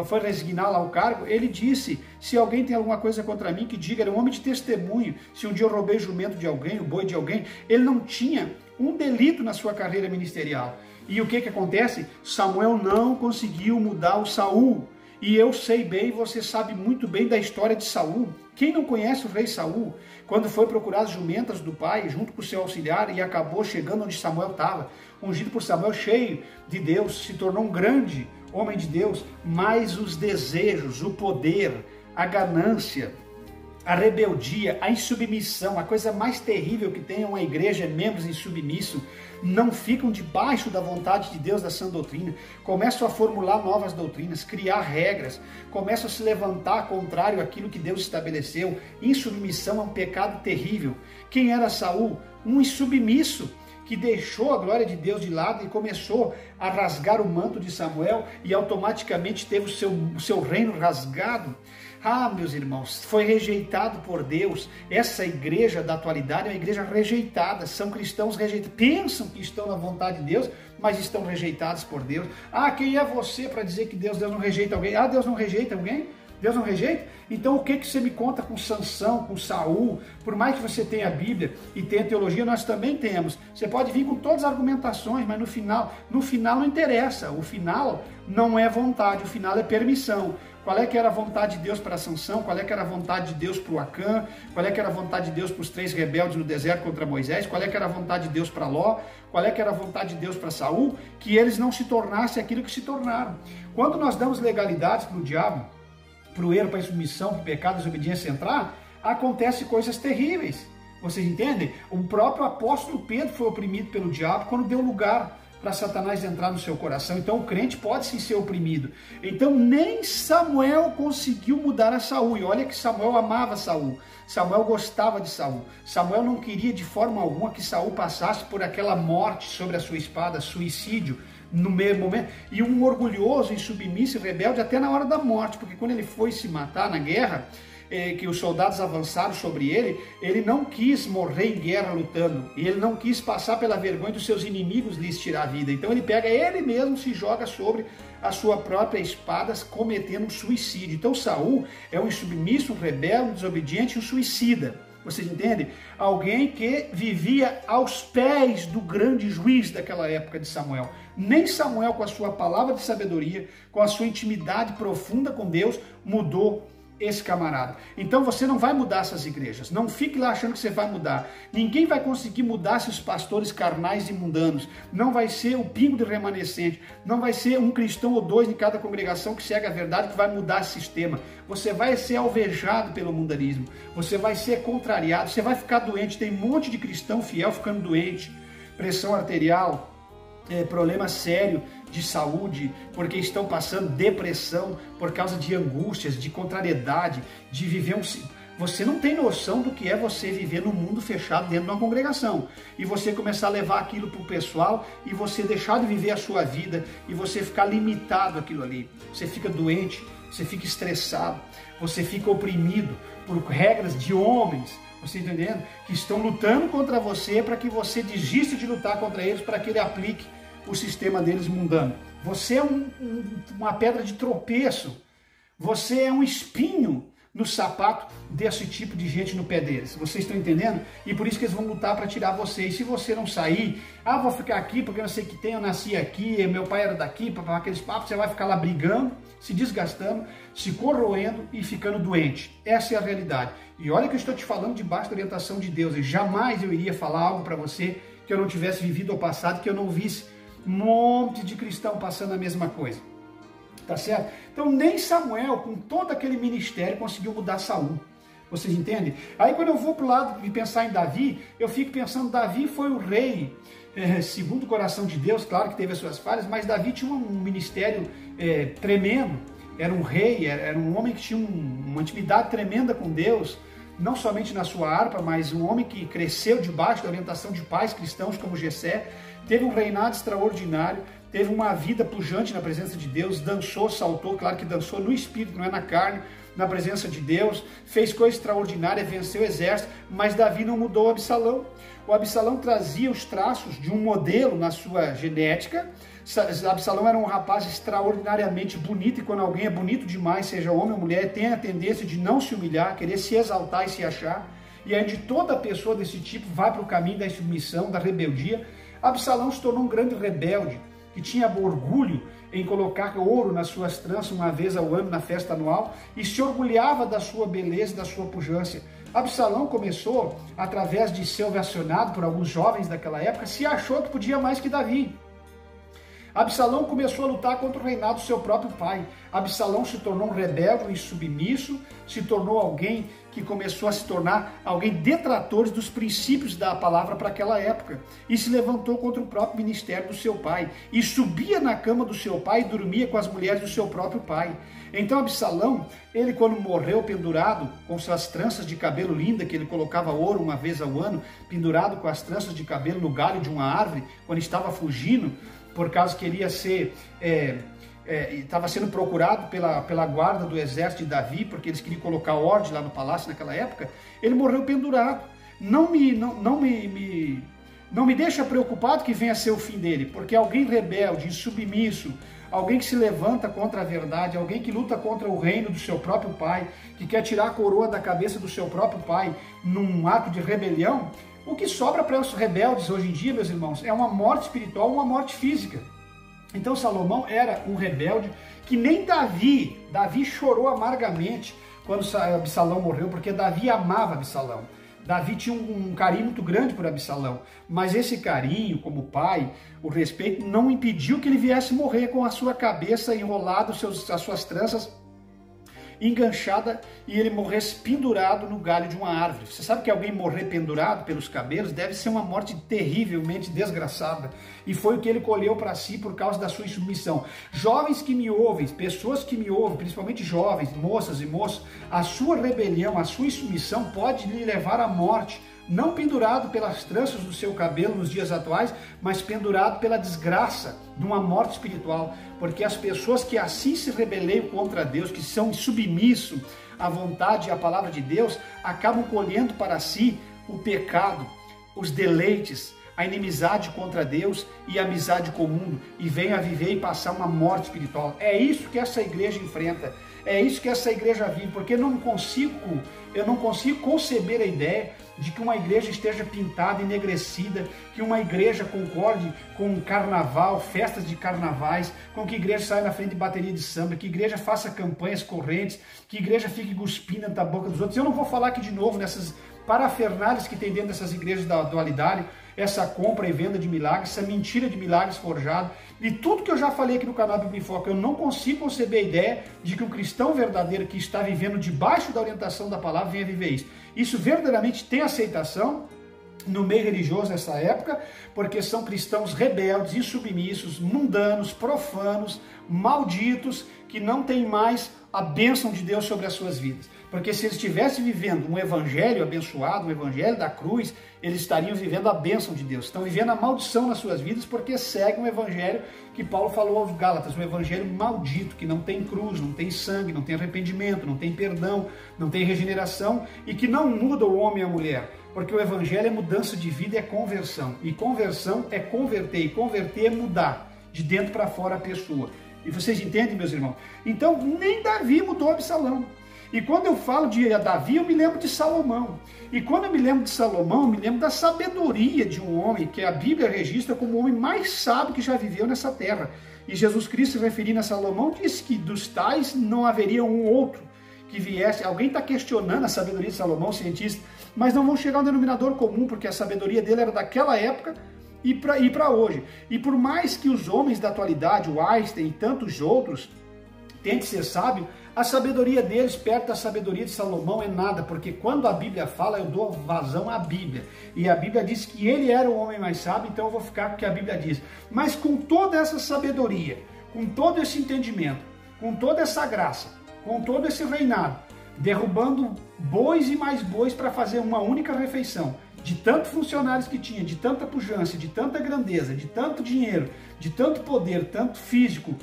foi resignar lá o cargo, ele disse: se alguém tem alguma coisa contra mim, que diga. Era um homem de testemunho. Se um dia eu roubei o jumento de alguém, o boi de alguém, ele não tinha um delito na sua carreira ministerial. E o que acontece? Samuel não conseguiu mudar o Saul. E eu sei bem, você sabe muito bem da história de Saul. Quem não conhece o rei Saul, quando foi procurar as jumentas do pai, junto com o seu auxiliar, e acabou chegando onde Samuel estava, ungido por Samuel, cheio de Deus, se tornou um grande homem de Deus, mas os desejos, o poder, a ganância, a rebeldia, a insubmissão, a coisa mais terrível que tem uma igreja é membros insubmissos, não ficam debaixo da vontade de Deus, da sã doutrina, começam a formular novas doutrinas, criar regras, começam a se levantar contrário àquilo que Deus estabeleceu. Insubmissão é um pecado terrível. Quem era Saul? Um insubmisso, que deixou a glória de Deus de lado e começou a rasgar o manto de Samuel e automaticamente teve o seu reino rasgado. Ah, meus irmãos, foi rejeitado por Deus. Essa igreja da atualidade é uma igreja rejeitada, são cristãos rejeitados, pensam que estão na vontade de Deus, mas estão rejeitados por Deus. Ah, quem é você para dizer que Deus não rejeita alguém? Ah, Deus não rejeita alguém? Deus não rejeita? Então o que você me conta com Sansão, com Saul? Por mais que você tenha a Bíblia e tenha a teologia, nós também temos. Você pode vir com todas as argumentações, mas no final não interessa. O final não é vontade, o final é permissão. Qual é que era a vontade de Deus para Sansão? Qual é que era a vontade de Deus para o Acã? Qual é que era a vontade de Deus para os 3 rebeldes no deserto contra Moisés? Qual é que era a vontade de Deus para Ló? Qual é que era a vontade de Deus para Saul? Que eles não se tornassem aquilo que se tornaram. Quando nós damos legalidades para o diabo, para o erro, para a insubmissão, para o pecado, a desobediência entrar, acontecem coisas terríveis. Vocês entendem? O próprio apóstolo Pedro foi oprimido pelo diabo quando deu lugar para Satanás entrar no seu coração. Então o crente pode sim ser oprimido. Então nem Samuel conseguiu mudar a Saul. E olha que Samuel amava Saul. Samuel gostava de Saul. Samuel não queria de forma alguma que Saul passasse por aquela morte sobre a sua espada, suicídio, no mesmo momento. E um orgulhoso, insubmisso e rebelde até na hora da morte, porque quando ele foi se matar na guerra, que os soldados avançaram sobre ele, ele não quis morrer em guerra lutando, e ele não quis passar pela vergonha dos seus inimigos lhes tirar a vida. Então ele pega ele mesmo, se joga sobre a sua própria espada, cometendo um suicídio. Então Saul é um insubmisso, um rebelde, um desobediente, um suicida. Vocês entendem? Alguém que vivia aos pés do grande juiz daquela época de Samuel. Nem Samuel, com a sua palavra de sabedoria, com a sua intimidade profunda com Deus, mudou esse camarada. Então você não vai mudar essas igrejas. Não fique lá achando que você vai mudar. Ninguém vai conseguir mudar esses pastores carnais e mundanos. Não vai ser o pingo de remanescente. Não vai ser um cristão ou dois em cada congregação que segue a verdade que vai mudar esse sistema. Você vai ser alvejado pelo mundanismo. Você vai ser contrariado. Você vai ficar doente. Tem um monte de cristão fiel ficando doente. Pressão arterial, problema sério de saúde, porque estão passando depressão por causa de angústias, de contrariedade, de viver Você não tem noção do que é você viver num mundo fechado dentro de uma congregação e você começar a levar aquilo para o pessoal e você deixar de viver a sua vida e você ficar limitado àquilo ali. Você fica doente, você fica estressado, você fica oprimido por regras de homens, você entendendo? Que estão lutando contra você para que você desista de lutar contra eles, para que ele aplique o sistema deles mundano. Você é uma pedra de tropeço, você é um espinho no sapato desse tipo de gente no pé deles. Vocês estão entendendo? E por isso que eles vão lutar para tirar você. E se você não sair, vou ficar aqui porque eu não sei o que tem, eu nasci aqui, meu pai era daqui, para aqueles papos, você vai ficar lá brigando, se desgastando, se corroendo e ficando doente. Essa é a realidade. E olha que eu estou te falando debaixo da orientação de Deus. E jamais eu iria falar algo para você que eu não tivesse vivido ao passado, que eu não visse um monte de cristão passando a mesma coisa. Tá certo? Então nem Samuel, com todo aquele ministério, conseguiu mudar Saul. Vocês entendem? Aí quando eu vou para o lado de pensar em Davi, eu fico pensando, Davi foi o rei, segundo o coração de Deus, claro que teve as suas falhas, mas Davi tinha um ministério tremendo, era um rei, era um homem que tinha uma intimidade tremenda com Deus, não somente na sua harpa, mas um homem que cresceu debaixo da orientação de pais cristãos como Jessé, teve um reinado extraordinário, teve uma vida pujante na presença de Deus, dançou, saltou, claro que dançou no espírito, não é na carne, na presença de Deus, fez coisa extraordinária, venceu o exército, mas Davi não mudou o Absalão. O Absalão trazia os traços de um modelo na sua genética. Absalão era um rapaz extraordinariamente bonito, e quando alguém é bonito demais, seja homem ou mulher, tem a tendência de não se humilhar, querer se exaltar e se achar, e aí de toda pessoa desse tipo vai para o caminho da submissão, da rebeldia. Absalão se tornou um grande rebelde, que tinha orgulho em colocar ouro nas suas tranças uma vez ao ano na festa anual, e se orgulhava da sua beleza e da sua pujança. Absalão começou, através de ser ovacionado por alguns jovens daquela época, se achou que podia mais que Davi. Absalão começou a lutar contra o reinado do seu próprio pai. Absalão se tornou um rebelde, um insubmisso, se tornou alguém que começou a se tornar alguém detrator dos princípios da palavra para aquela época, e se levantou contra o próprio ministério do seu pai, e subia na cama do seu pai e dormia com as mulheres do seu próprio pai. Então Absalão, ele quando morreu pendurado com suas tranças de cabelo linda, que ele colocava ouro uma vez ao ano, pendurado com as tranças de cabelo no galho de uma árvore, quando estava fugindo, por causa que queria ser... estava sendo procurado pela guarda do exército de Davi, porque eles queriam colocar ordem lá no palácio naquela época, ele morreu pendurado. Não me deixa preocupado que venha a ser o fim dele, porque alguém rebelde, insubmisso, alguém que se levanta contra a verdade, alguém que luta contra o reino do seu próprio pai, que quer tirar a coroa da cabeça do seu próprio pai num ato de rebelião, o que sobra para os rebeldes hoje em dia, meus irmãos, é uma morte espiritual, uma morte física. Então Salomão era um rebelde que nem Davi chorou amargamente quando Absalão morreu, porque Davi amava Absalão. Davi tinha um carinho muito grande por Absalão, mas esse carinho como pai, o respeito, não impediu que ele viesse morrer com a sua cabeça enrolada, as suas tranças enganchada, e ele morresse pendurado no galho de uma árvore. Você sabe que alguém morrer pendurado pelos cabelos deve ser uma morte terrivelmente desgraçada, e foi o que ele colheu para si por causa da sua insubmissão. Jovens que me ouvem, pessoas que me ouvem, principalmente jovens, moças e moços, a sua rebelião, a sua insubmissão pode lhe levar à morte, não pendurado pelas tranças do seu cabelo nos dias atuais, mas pendurado pela desgraça de uma morte espiritual, porque as pessoas que assim se rebeleiam contra Deus, que são submissos à vontade e à palavra de Deus, acabam colhendo para si o pecado, os deleites, a inimizade contra Deus e a amizade com o mundo, e vêm a viver e passar uma morte espiritual. É isso que essa igreja enfrenta, é isso que essa igreja vive, porque eu não consigo conceber a ideia de que uma igreja esteja pintada, enegrecida, que uma igreja concorde com carnaval, festas de carnavais, com que a igreja saia na frente de bateria de samba, que a igreja faça campanhas correntes, que a igreja fique cuspindo na boca dos outros. Eu não vou falar aqui de novo nessas parafernálias que tem dentro dessas igrejas da dualidade, essa compra e venda de milagres, essa mentira de milagres forjados, e tudo que eu já falei aqui no canal Bíblia em Foco. Eu não consigo conceber a ideia de que um cristão verdadeiro que está vivendo debaixo da orientação da palavra venha viver isso. Isso verdadeiramente tem aceitação no meio religioso nessa época, porque são cristãos rebeldes, insubmissos, mundanos, profanos, malditos, que não têm mais a bênção de Deus sobre as suas vidas. Porque se eles estivessem vivendo um evangelho abençoado, um evangelho da cruz, eles estariam vivendo a bênção de Deus. Estão vivendo a maldição nas suas vidas porque seguem um evangelho que Paulo falou aos Gálatas, um evangelho maldito, que não tem cruz, não tem sangue, não tem arrependimento, não tem perdão, não tem regeneração, e que não muda o homem e a mulher. Porque o evangelho é mudança de vida, é conversão. E conversão é converter, e converter é mudar de dentro para fora a pessoa. E vocês entendem, meus irmãos? Então, nem Davi mudou Absalão. E quando eu falo de Davi, eu me lembro de Salomão. E quando eu me lembro de Salomão, eu me lembro da sabedoria de um homem que a Bíblia registra como o homem mais sábio que já viveu nessa terra. E Jesus Cristo, se referindo a Salomão, disse que dos tais não haveria um outro que viesse. Alguém está questionando a sabedoria de Salomão, cientista, mas não vão chegar a um denominador comum, porque a sabedoria dele era daquela época e para hoje. E por mais que os homens da atualidade, o Einstein e tantos outros, tentem ser sábio, a sabedoria deles perto da sabedoria de Salomão é nada, porque quando a Bíblia fala, eu dou vazão à Bíblia. E a Bíblia diz que ele era o homem mais sábio, então eu vou ficar com o que a Bíblia diz. Mas com toda essa sabedoria, com todo esse entendimento, com toda essa graça, com todo esse reinado, derrubando bois e mais bois para fazer uma única refeição, de tantos funcionários que tinha, de tanta pujança, de tanta grandeza, de tanto dinheiro, de tanto poder, tanto físico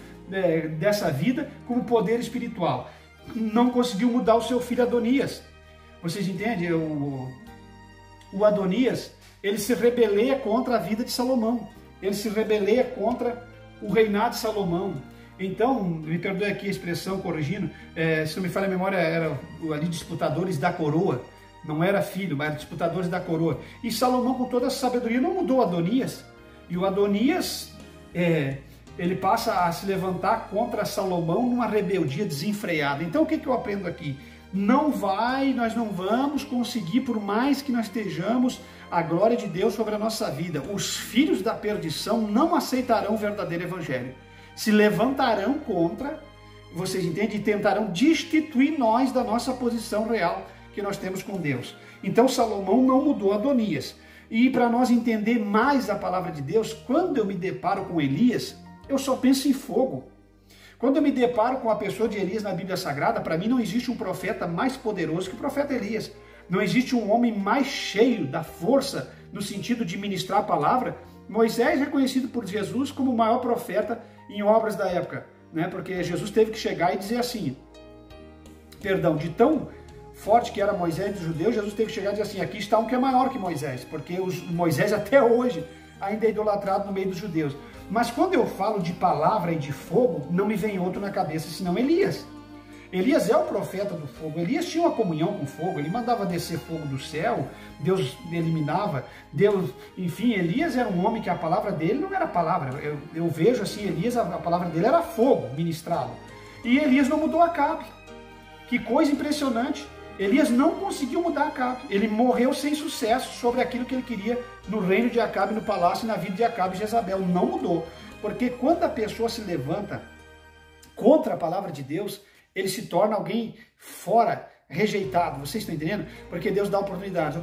dessa vida, como poder espiritual. Não conseguiu mudar o seu filho Adonias. Vocês entendem? O Adonias, ele se rebeleia contra a vida de Salomão. Ele se rebeleia contra o reinado de Salomão. Então, me perdoe aqui a expressão, corrigindo, se não me falha a memória, eram ali disputadores da coroa. Não era filho, mas eram disputadores da coroa. E Salomão, com toda a sabedoria, não mudou Adonias. E o Adonias, ele passa a se levantar contra Salomão numa rebeldia desenfreada. Então, o que eu aprendo aqui? Nós não vamos conseguir, por mais que nós estejamos a glória de Deus sobre a nossa vida. Os filhos da perdição não aceitarão o verdadeiro evangelho. Se levantarão contra, vocês entendem? E tentarão destituir nós da nossa posição real que nós temos com Deus. Então Salomão não mudou Adonias. E para nós entender mais a palavra de Deus, quando eu me deparo com Elias, eu só penso em fogo. Quando eu me deparo com a pessoa de Elias na Bíblia Sagrada, para mim não existe um profeta mais poderoso que o profeta Elias. Não existe um homem mais cheio da força no sentido de ministrar a palavra. Moisés é reconhecido por Jesus como o maior profeta em obras da época, né? Porque Jesus teve que chegar e dizer assim, de tão forte que era Moisés dos judeus, Jesus teve que chegar e dizer assim, aqui está um que é maior que Moisés, porque Moisés até hoje ainda é idolatrado no meio dos judeus. Mas quando eu falo de palavra e de fogo, não me vem outro na cabeça senão Elias. Elias é o profeta do fogo. Elias tinha uma comunhão com fogo, ele mandava descer fogo do céu, Deus eliminava, enfim, Elias era um homem que a palavra dele não era palavra. Eu vejo assim, Elias, a palavra dele era fogo ministrado. E Elias não mudou Acabe. Que coisa impressionante. Elias não conseguiu mudar Acabe. Ele morreu sem sucesso sobre aquilo que ele queria no reino de Acabe, no palácio e na vida de Acabe e Jezabel. Não mudou. Porque quando a pessoa se levanta contra a palavra de Deus, ele se torna alguém fora, rejeitado. Vocês estão entendendo? Porque Deus dá oportunidades,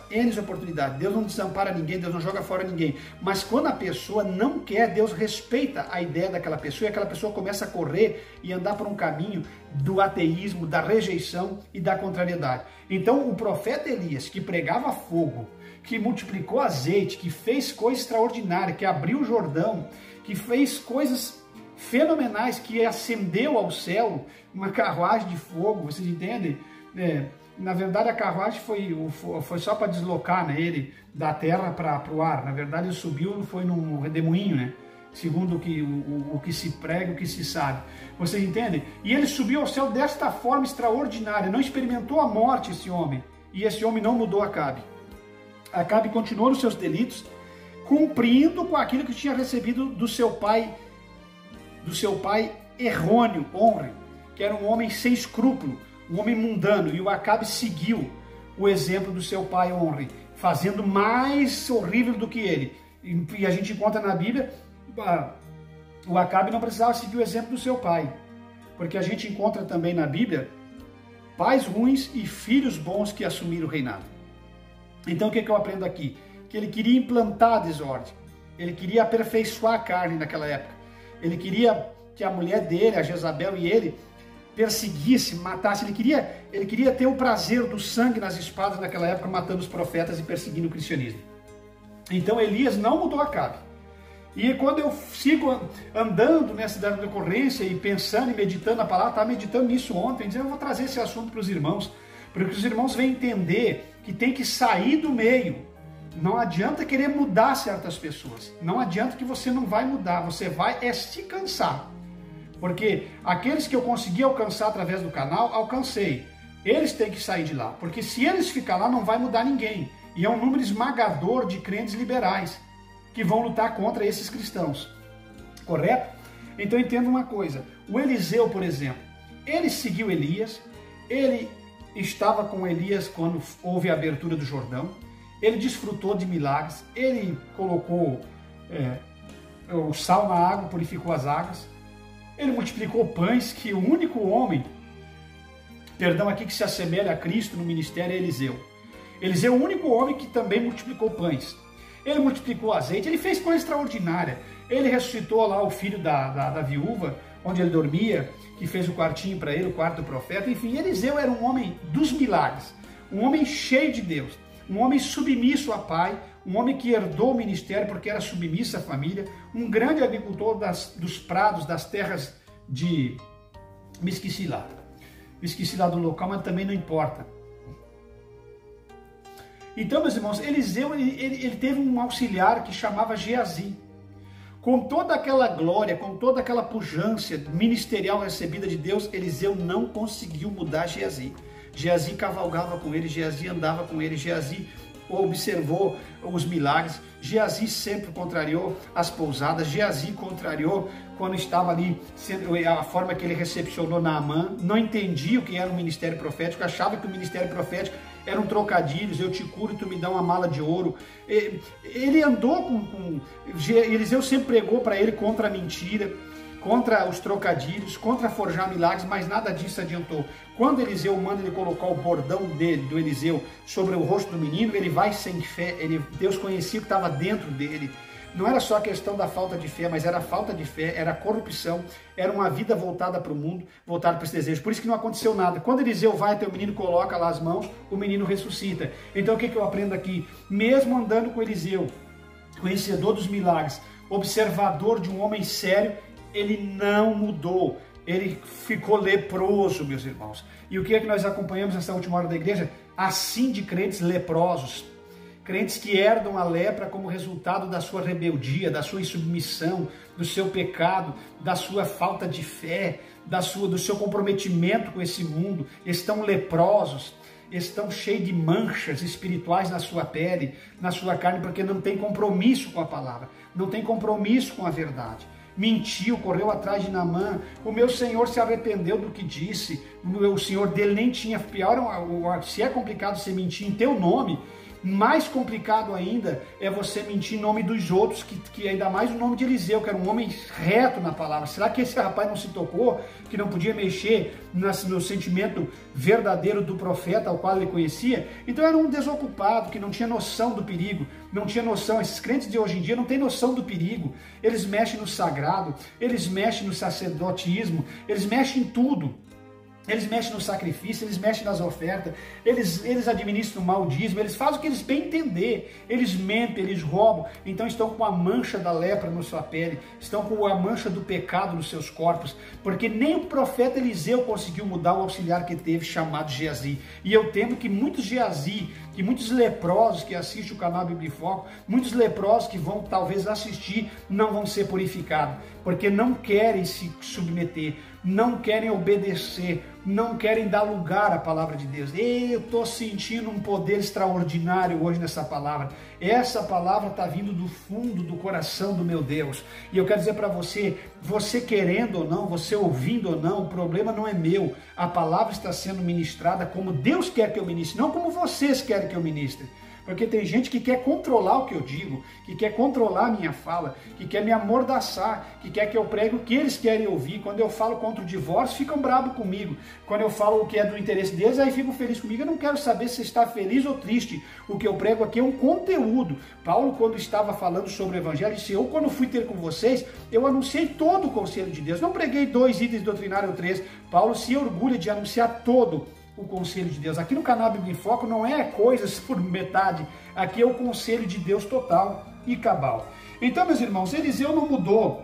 N oportunidades. Deus não desampara ninguém, Deus não joga fora ninguém. Mas quando a pessoa não quer, Deus respeita a ideia daquela pessoa e aquela pessoa começa a correr e andar por um caminho do ateísmo, da rejeição e da contrariedade. Então o profeta Elias, que pregava fogo, que multiplicou azeite, que fez coisa extraordinária, que abriu o Jordão, que fez coisas fenomenais, que acendeu ao céu uma carruagem de fogo, vocês entendem? Na verdade a carruagem foi só para deslocar, né, ele da terra para o ar. Na verdade ele subiu, foi num redemoinho, né? Segundo o que se prega, o que se sabe. Vocês entendem? E ele subiu ao céu desta forma extraordinária, não experimentou a morte esse homem, e esse homem não mudou Acabe. Acabe continuou nos seus delitos, cumprindo com aquilo que tinha recebido do seu pai errôneo, Omri, que era um homem sem escrúpulo, um homem mundano, e o Acabe seguiu o exemplo do seu pai Omri, fazendo mais horrível do que ele. E a gente encontra na Bíblia, o Acabe não precisava seguir o exemplo do seu pai, porque a gente encontra também na Bíblia pais ruins e filhos bons que assumiram o reinado. Então o que eu aprendo aqui? Que ele queria implantar a desordem, ele queria aperfeiçoar a carne naquela época. Ele queria que a mulher dele, a Jezabel, e ele perseguisse, matasse. Ele queria ter o prazer do sangue nas espadas naquela época, matando os profetas e perseguindo o cristianismo. Então Elias não mudou Acabe. E quando eu sigo andando nessa decorrência e pensando e meditando a palavra, estava meditando nisso ontem, dizendo, eu vou trazer esse assunto para os irmãos, para que os irmãos venham entender que tem que sair do meio. Não adianta querer mudar certas pessoas. Não adianta que você não vai mudar. Você vai se cansar. Porque aqueles que eu consegui alcançar através do canal, alcancei. Eles têm que sair de lá. Porque se eles ficarem lá, não vai mudar ninguém. E é um número esmagador de crentes liberais que vão lutar contra esses cristãos. Correto? Então entenda uma coisa. O Eliseu, por exemplo, ele seguiu Elias. Ele estava com Elias quando houve a abertura do Jordão. Ele desfrutou de milagres, ele colocou o sal na água, purificou as águas, ele multiplicou pães, que o único homem, aqui que se assemelha a Cristo no ministério é Eliseu. Eliseu é o único homem que também multiplicou pães. Ele multiplicou azeite, ele fez coisa extraordinária. Ele ressuscitou lá o filho da viúva, onde ele dormia, que fez o quartinho para ele, o quarto do profeta. Enfim, Eliseu era um homem dos milagres, um homem cheio de Deus. um homem submisso a pai, um homem que herdou o ministério porque era submisso à família, um grande agricultor dos prados, das terras de... Me esqueci lá do local, mas também não importa. Então, meus irmãos, Eliseu, ele teve um auxiliar que chamava Geazi. Com toda aquela glória, com toda aquela pujança ministerial recebida de Deus, Eliseu não conseguiu mudar Geazi. Geazi cavalgava com ele, Geazi andava com ele, Geazi observou os milagres, Geazi sempre contrariou as pousadas, Geazi contrariou quando estava ali, a forma que ele recepcionou Naamã, não entendia o que era o ministério profético, achava que o ministério profético eram trocadilhos, eu te curo e tu me dá uma mala de ouro. Ele andou Eliseu sempre pregou para ele contra a mentira, contra os trocadilhos, contra forjar milagres, mas nada disso adiantou. Quando Eliseu manda ele colocar o bordão do Eliseu sobre o rosto do menino, ele vai sem fé, Deus conhecia o que estava dentro dele. Não era só a questão da falta de fé, mas era a falta de fé, era a corrupção, era uma vida voltada para o mundo, voltada para esse desejo. Por isso que não aconteceu nada. Quando Eliseu vai até o menino, coloca lá as mãos, o menino ressuscita. Então o que eu aprendo aqui? Mesmo andando com Eliseu, conhecedor dos milagres, observador de um homem sério, ele não mudou, ele ficou leproso, meus irmãos. E o que é que nós acompanhamos nessa última hora da igreja? Assim de crentes leprosos, crentes que herdam a lepra como resultado da sua rebeldia, da sua insubmissão, do seu pecado, da sua falta de fé, do seu comprometimento com esse mundo, estão leprosos, estão cheios de manchas espirituais na sua pele, na sua carne, porque não tem compromisso com a palavra, não tem compromisso com a verdade. Mentiu, correu atrás de Naamã, o meu Senhor se arrependeu do que disse, o Senhor dele nem tinha, pior, se é complicado você mentir em teu nome, mais complicado ainda é você mentir em nome dos outros, que ainda mais o nome de Eliseu, que era um homem reto na palavra. Será que esse rapaz não se tocou, que não podia mexer no sentimento verdadeiro do profeta ao qual ele conhecia? Então era um desocupado, que não tinha noção do perigo, não tinha noção. Esses crentes de hoje em dia não têm noção do perigo. Eles mexem no sagrado, eles mexem no sacerdotismo, eles mexem em tudo. Eles mexem no sacrifício, eles mexem nas ofertas, eles administram mal o dízimo, eles fazem o que eles bem entender, eles mentem, eles roubam, então estão com a mancha da lepra na sua pele, estão com a mancha do pecado nos seus corpos, porque nem o profeta Eliseu conseguiu mudar o auxiliar que teve, chamado Geazi. E eu temo que muitos Geazi, que muitos leprosos que assistem o canal Biblifoco, muitos leprosos que vão talvez assistir, não vão ser purificados, porque não querem se submeter, não querem obedecer, não querem dar lugar à palavra de Deus. Eu estou sentindo um poder extraordinário hoje nessa palavra. Essa palavra está vindo do fundo do coração do meu Deus. E eu quero dizer para você, você querendo ou não, você ouvindo ou não, o problema não é meu. A palavra está sendo ministrada como Deus quer que eu ministre, não como vocês querem que eu ministre. Porque tem gente que quer controlar o que eu digo, que quer controlar a minha fala, que quer me amordaçar, que quer que eu pregue o que eles querem ouvir. Quando eu falo contra o divórcio, ficam bravos comigo. Quando eu falo o que é do interesse deles, aí ficam felizes comigo. Eu não quero saber se está feliz ou triste. O que eu prego aqui é um conteúdo. Paulo, quando estava falando sobre o evangelho, disse: eu, quando fui ter com vocês, eu anunciei todo o conselho de Deus. Não preguei 2 itens doutrinários ou 3. Paulo se orgulha de anunciar todo o conselho de Deus. Aqui no canal Bíblia em Foco não é coisas por metade, aqui é o conselho de Deus total e cabal. Então, meus irmãos, Eliseu não mudou.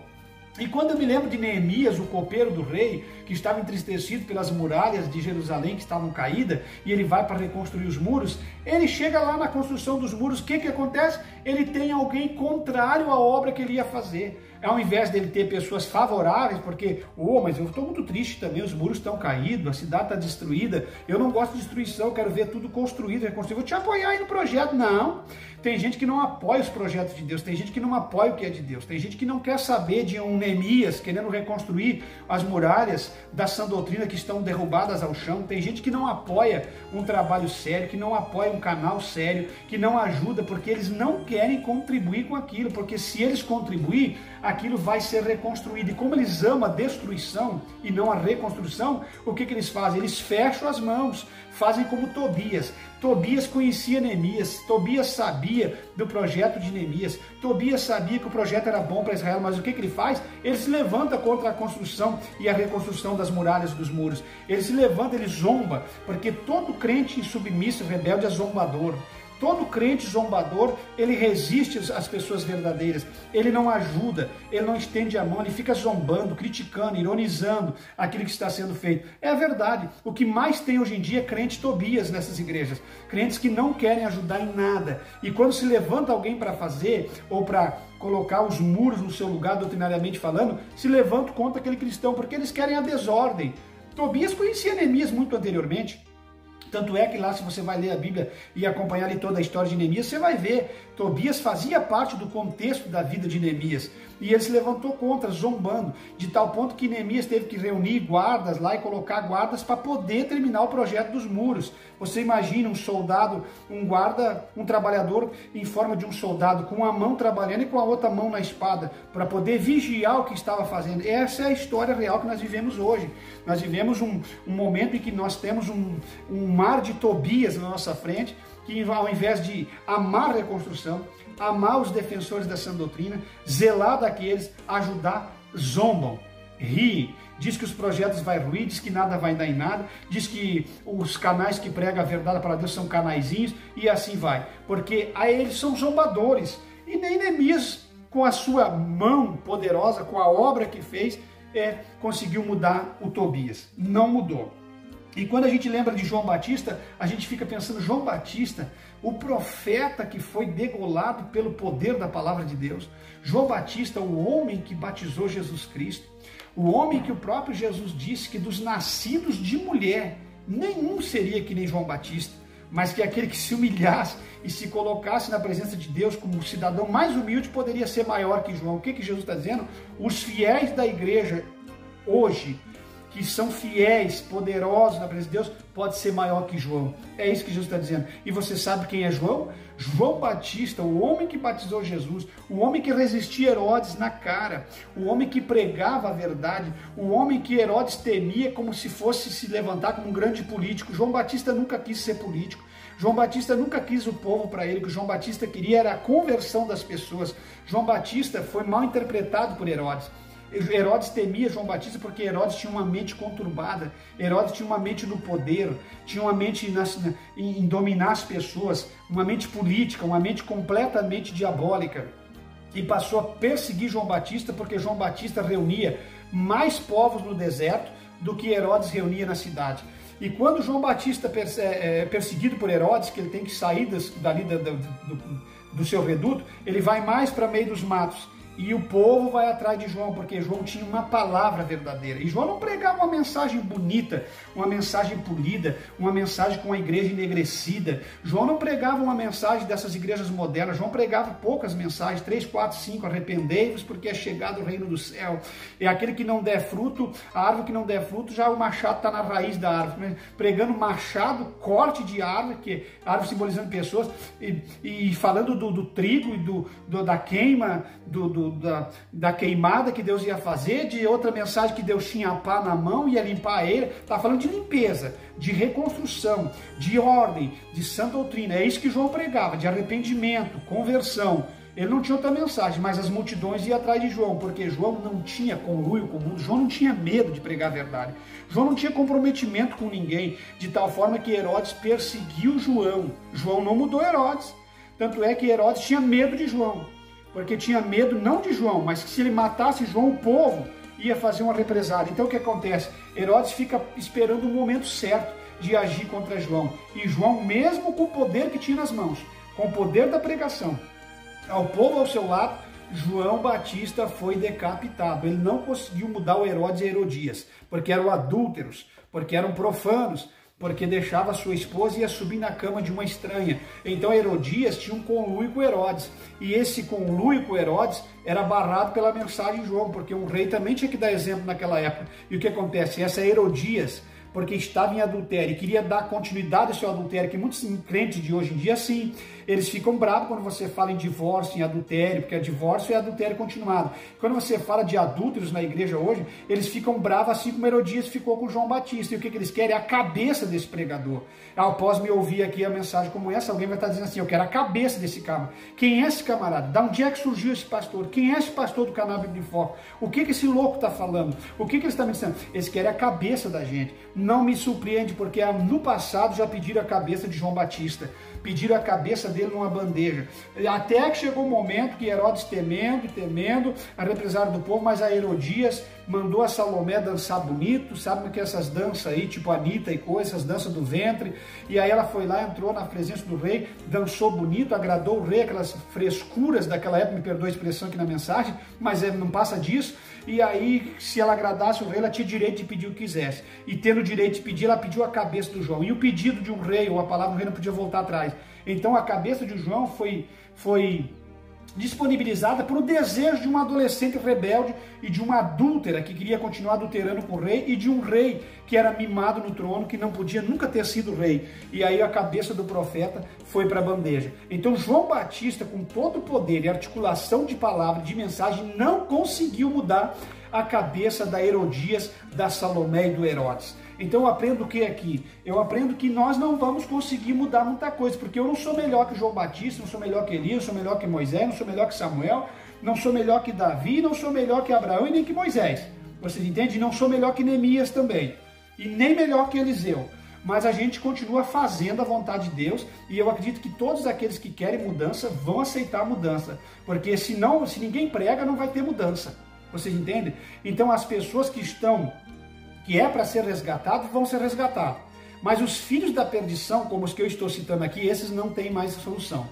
E quando eu me lembro de Neemias, o copeiro do rei, que estava entristecido pelas muralhas de Jerusalém que estavam caídas, e ele vai para reconstruir os muros, ele chega lá na construção dos muros, o que acontece? Ele tem alguém contrário à obra que ele ia fazer. Ao invés dele ter pessoas favoráveis, porque, mas eu estou muito triste também, os muros estão caídos, a cidade está destruída, eu não gosto de destruição, eu quero ver tudo construído, reconstruído, vou te apoiar aí no projeto. Não, tem gente que não apoia os projetos de Deus, tem gente que não apoia o que é de Deus, tem gente que não quer saber de um Neemias querendo reconstruir as muralhas da sã doutrina que estão derrubadas ao chão, tem gente que não apoia um trabalho sério, que não apoia um canal sério, que não ajuda, porque eles não querem contribuir com aquilo, porque se eles contribuir, aquilo vai ser reconstruído. E como eles amam a destruição e não a reconstrução, o que eles fazem? Eles fecham as mãos, fazem como Tobias. Tobias conhecia Neemias, Tobias sabia do projeto de Neemias, Tobias sabia que o projeto era bom para Israel, mas o que ele faz? Ele se levanta contra a construção e a reconstrução das muralhas dos muros. Ele se levanta, ele zomba, porque todo crente insubmisso, rebelde, é zombador. Todo crente zombador, ele resiste às pessoas verdadeiras, ele não ajuda, ele não estende a mão, ele fica zombando, criticando, ironizando aquilo que está sendo feito. É a verdade, o que mais tem hoje em dia é crente Tobias nessas igrejas, crentes que não querem ajudar em nada, e quando se levanta alguém para fazer, ou para colocar os muros no seu lugar, doutrinariamente falando, se levantam contra aquele cristão, porque eles querem a desordem. Tobias conhecia Neemias muito anteriormente. Tanto é que lá, se você vai ler a Bíblia e acompanhar ali toda a história de Neemias, você vai ver, Tobias fazia parte do contexto da vida de Neemias. E ele se levantou contra, zombando, de tal ponto que Neemias teve que reunir guardas lá e colocar guardas para poder terminar o projeto dos muros. Você imagina um soldado, um guarda, um trabalhador em forma de um soldado, com uma mão trabalhando e com a outra mão na espada, para poder vigiar o que estava fazendo. Essa é a história real que nós vivemos hoje. Nós vivemos um momento em que nós temos um mar de Tobias na nossa frente, que ao invés de amar a reconstrução, amar os defensores da sã doutrina, zelar daqueles, ajudar, zombam, riem, diz que os projetos vai ruir, diz que nada vai dar em nada, diz que os canais que pregam a verdade para Deus são canaizinhos, e assim vai, porque aí eles são zombadores, e nem Neemias, com a sua mão poderosa, com a obra que fez, conseguiu mudar o Tobias, não mudou. E quando a gente lembra de João Batista, a gente fica pensando, João Batista, o profeta que foi degolado pelo poder da palavra de Deus, João Batista, o homem que batizou Jesus Cristo, o homem que o próprio Jesus disse que dos nascidos de mulher, nenhum seria que nem João Batista, mas que aquele que se humilhasse e se colocasse na presença de Deus como o cidadão mais humilde poderia ser maior que João. O que Jesus está dizendo? Os fiéis da igreja hoje, que são fiéis, poderosos na presença de Deus, pode ser maior que João. É isso que Jesus está dizendo. E você sabe quem é João? João Batista, o homem que batizou Jesus, o homem que resistia Herodes na cara, o homem que pregava a verdade, o homem que Herodes temia como se fosse se levantar como um grande político. João Batista nunca quis ser político. João Batista nunca quis o povo para ele. O que João Batista queria era a conversão das pessoas. João Batista foi mal interpretado por Herodes. Herodes temia João Batista porque Herodes tinha uma mente conturbada, Herodes tinha uma mente no poder, tinha uma mente em dominar as pessoas, uma mente política, uma mente completamente diabólica, e passou a perseguir João Batista porque João Batista reunia mais povos no deserto do que Herodes reunia na cidade. E quando João Batista é perseguido por Herodes, que ele tem que sair dali do seu reduto, ele vai mais para meio dos matos. E o povo vai atrás de João, porque João tinha uma palavra verdadeira. E João não pregava uma mensagem bonita, uma mensagem polida, uma mensagem com a igreja enegrecida. João não pregava uma mensagem dessas igrejas modernas. João pregava poucas mensagens, 3, 4, 5, arrependei-vos porque é chegado o reino do céu. É aquele que não der fruto, a árvore que não der fruto, já o machado está na raiz da árvore. Pregando machado, corte de árvore, que árvore simbolizando pessoas, e falando do trigo e da queima, da queimada que Deus ia fazer, de outra mensagem que Deus tinha a pá na mão, ia limpar ele. Está falando de limpeza, de reconstrução, de ordem, de sã doutrina. É isso que João pregava, de arrependimento, conversão. Ele não tinha outra mensagem, mas as multidões iam atrás de João, porque João não tinha conluio com o mundo, João não tinha medo de pregar a verdade. João não tinha comprometimento com ninguém, de tal forma que Herodes perseguiu João. João não mudou Herodes. Tanto é que Herodes tinha medo de João, porque tinha medo não de João, mas que se ele matasse João, o povo ia fazer uma represália. Então o que acontece? Herodes fica esperando o momento certo de agir contra João. E João, mesmo com o poder que tinha nas mãos, com o poder da pregação, ao povo ao seu lado, João Batista foi decapitado. Ele não conseguiu mudar o Herodes e Herodias, porque eram adúlteros, porque eram profanos, porque deixava sua esposa e ia subir na cama de uma estranha. Então Herodias tinha um conluio com Herodes, e esse conluio com Herodes era barrado pela mensagem de João, porque um rei também tinha que dar exemplo naquela época. E o que acontece? Essa Herodias, porque estava em adultério e queria dar continuidade ao seu adultério, que muitos crentes de hoje em dia, sim, eles ficam bravos quando você fala em divórcio, em adultério, porque divórcio é adultério continuado. Quando você fala de adúlteros na igreja hoje, eles ficam bravos, assim como Herodias ficou com João Batista. E o que eles querem? É a cabeça desse pregador. Após me ouvir aqui a mensagem como essa, alguém vai estar dizendo assim, eu quero a cabeça desse cara. Quem é esse camarada? Da onde é que surgiu esse pastor? Quem é esse pastor do canal Bíblia em Foco? O que esse louco está falando? O que ele está me dizendo? Eles querem a cabeça da gente. não me surpreende, porque no passado já pediram a cabeça de João Batista, pediram a cabeça dele numa bandeja, até que chegou o momento que Herodes temendo a represália do povo, mas a Herodias mandou a Salomé dançar bonito, sabe o que é essas danças aí, tipo Anitta e coisa, essas danças do ventre, e aí ela foi lá, entrou na presença do rei, dançou bonito, agradou o rei, aquelas frescuras daquela época, me perdoa a expressão aqui na mensagem, mas não passa disso, e aí se ela agradasse o rei, ela tinha direito de pedir o que quisesse, e tendo o direito de pedir, ela pediu a cabeça do João, e o pedido de um rei, ou a palavra do rei não podia voltar atrás, então a cabeça de João foi disponibilizada por um desejo de uma adolescente rebelde e de uma adúltera que queria continuar adulterando com o rei e de um rei que era mimado no trono, que não podia nunca ter sido rei. E aí a cabeça do profeta foi para a bandeja. Então João Batista, com todo o poder e articulação de palavra, de mensagem, não conseguiu mudar a cabeça da Herodias, da Salomé e do Herodes. Então eu aprendo o que aqui? Eu aprendo que nós não vamos conseguir mudar muita coisa, porque eu não sou melhor que João Batista, não sou melhor que Elias, não sou melhor que Moisés, não sou melhor que Samuel, não sou melhor que Davi, não sou melhor que Abraão e nem que Moisés. Vocês entendem? Não sou melhor que Neemias também, e nem melhor que Eliseu. Mas a gente continua fazendo a vontade de Deus, e eu acredito que todos aqueles que querem mudança vão aceitar a mudança, porque se ninguém prega, não vai ter mudança. Vocês entendem? Então as pessoas que é para ser resgatados, vão ser resgatados. Mas os filhos da perdição, como os que eu estou citando aqui, esses não têm mais solução.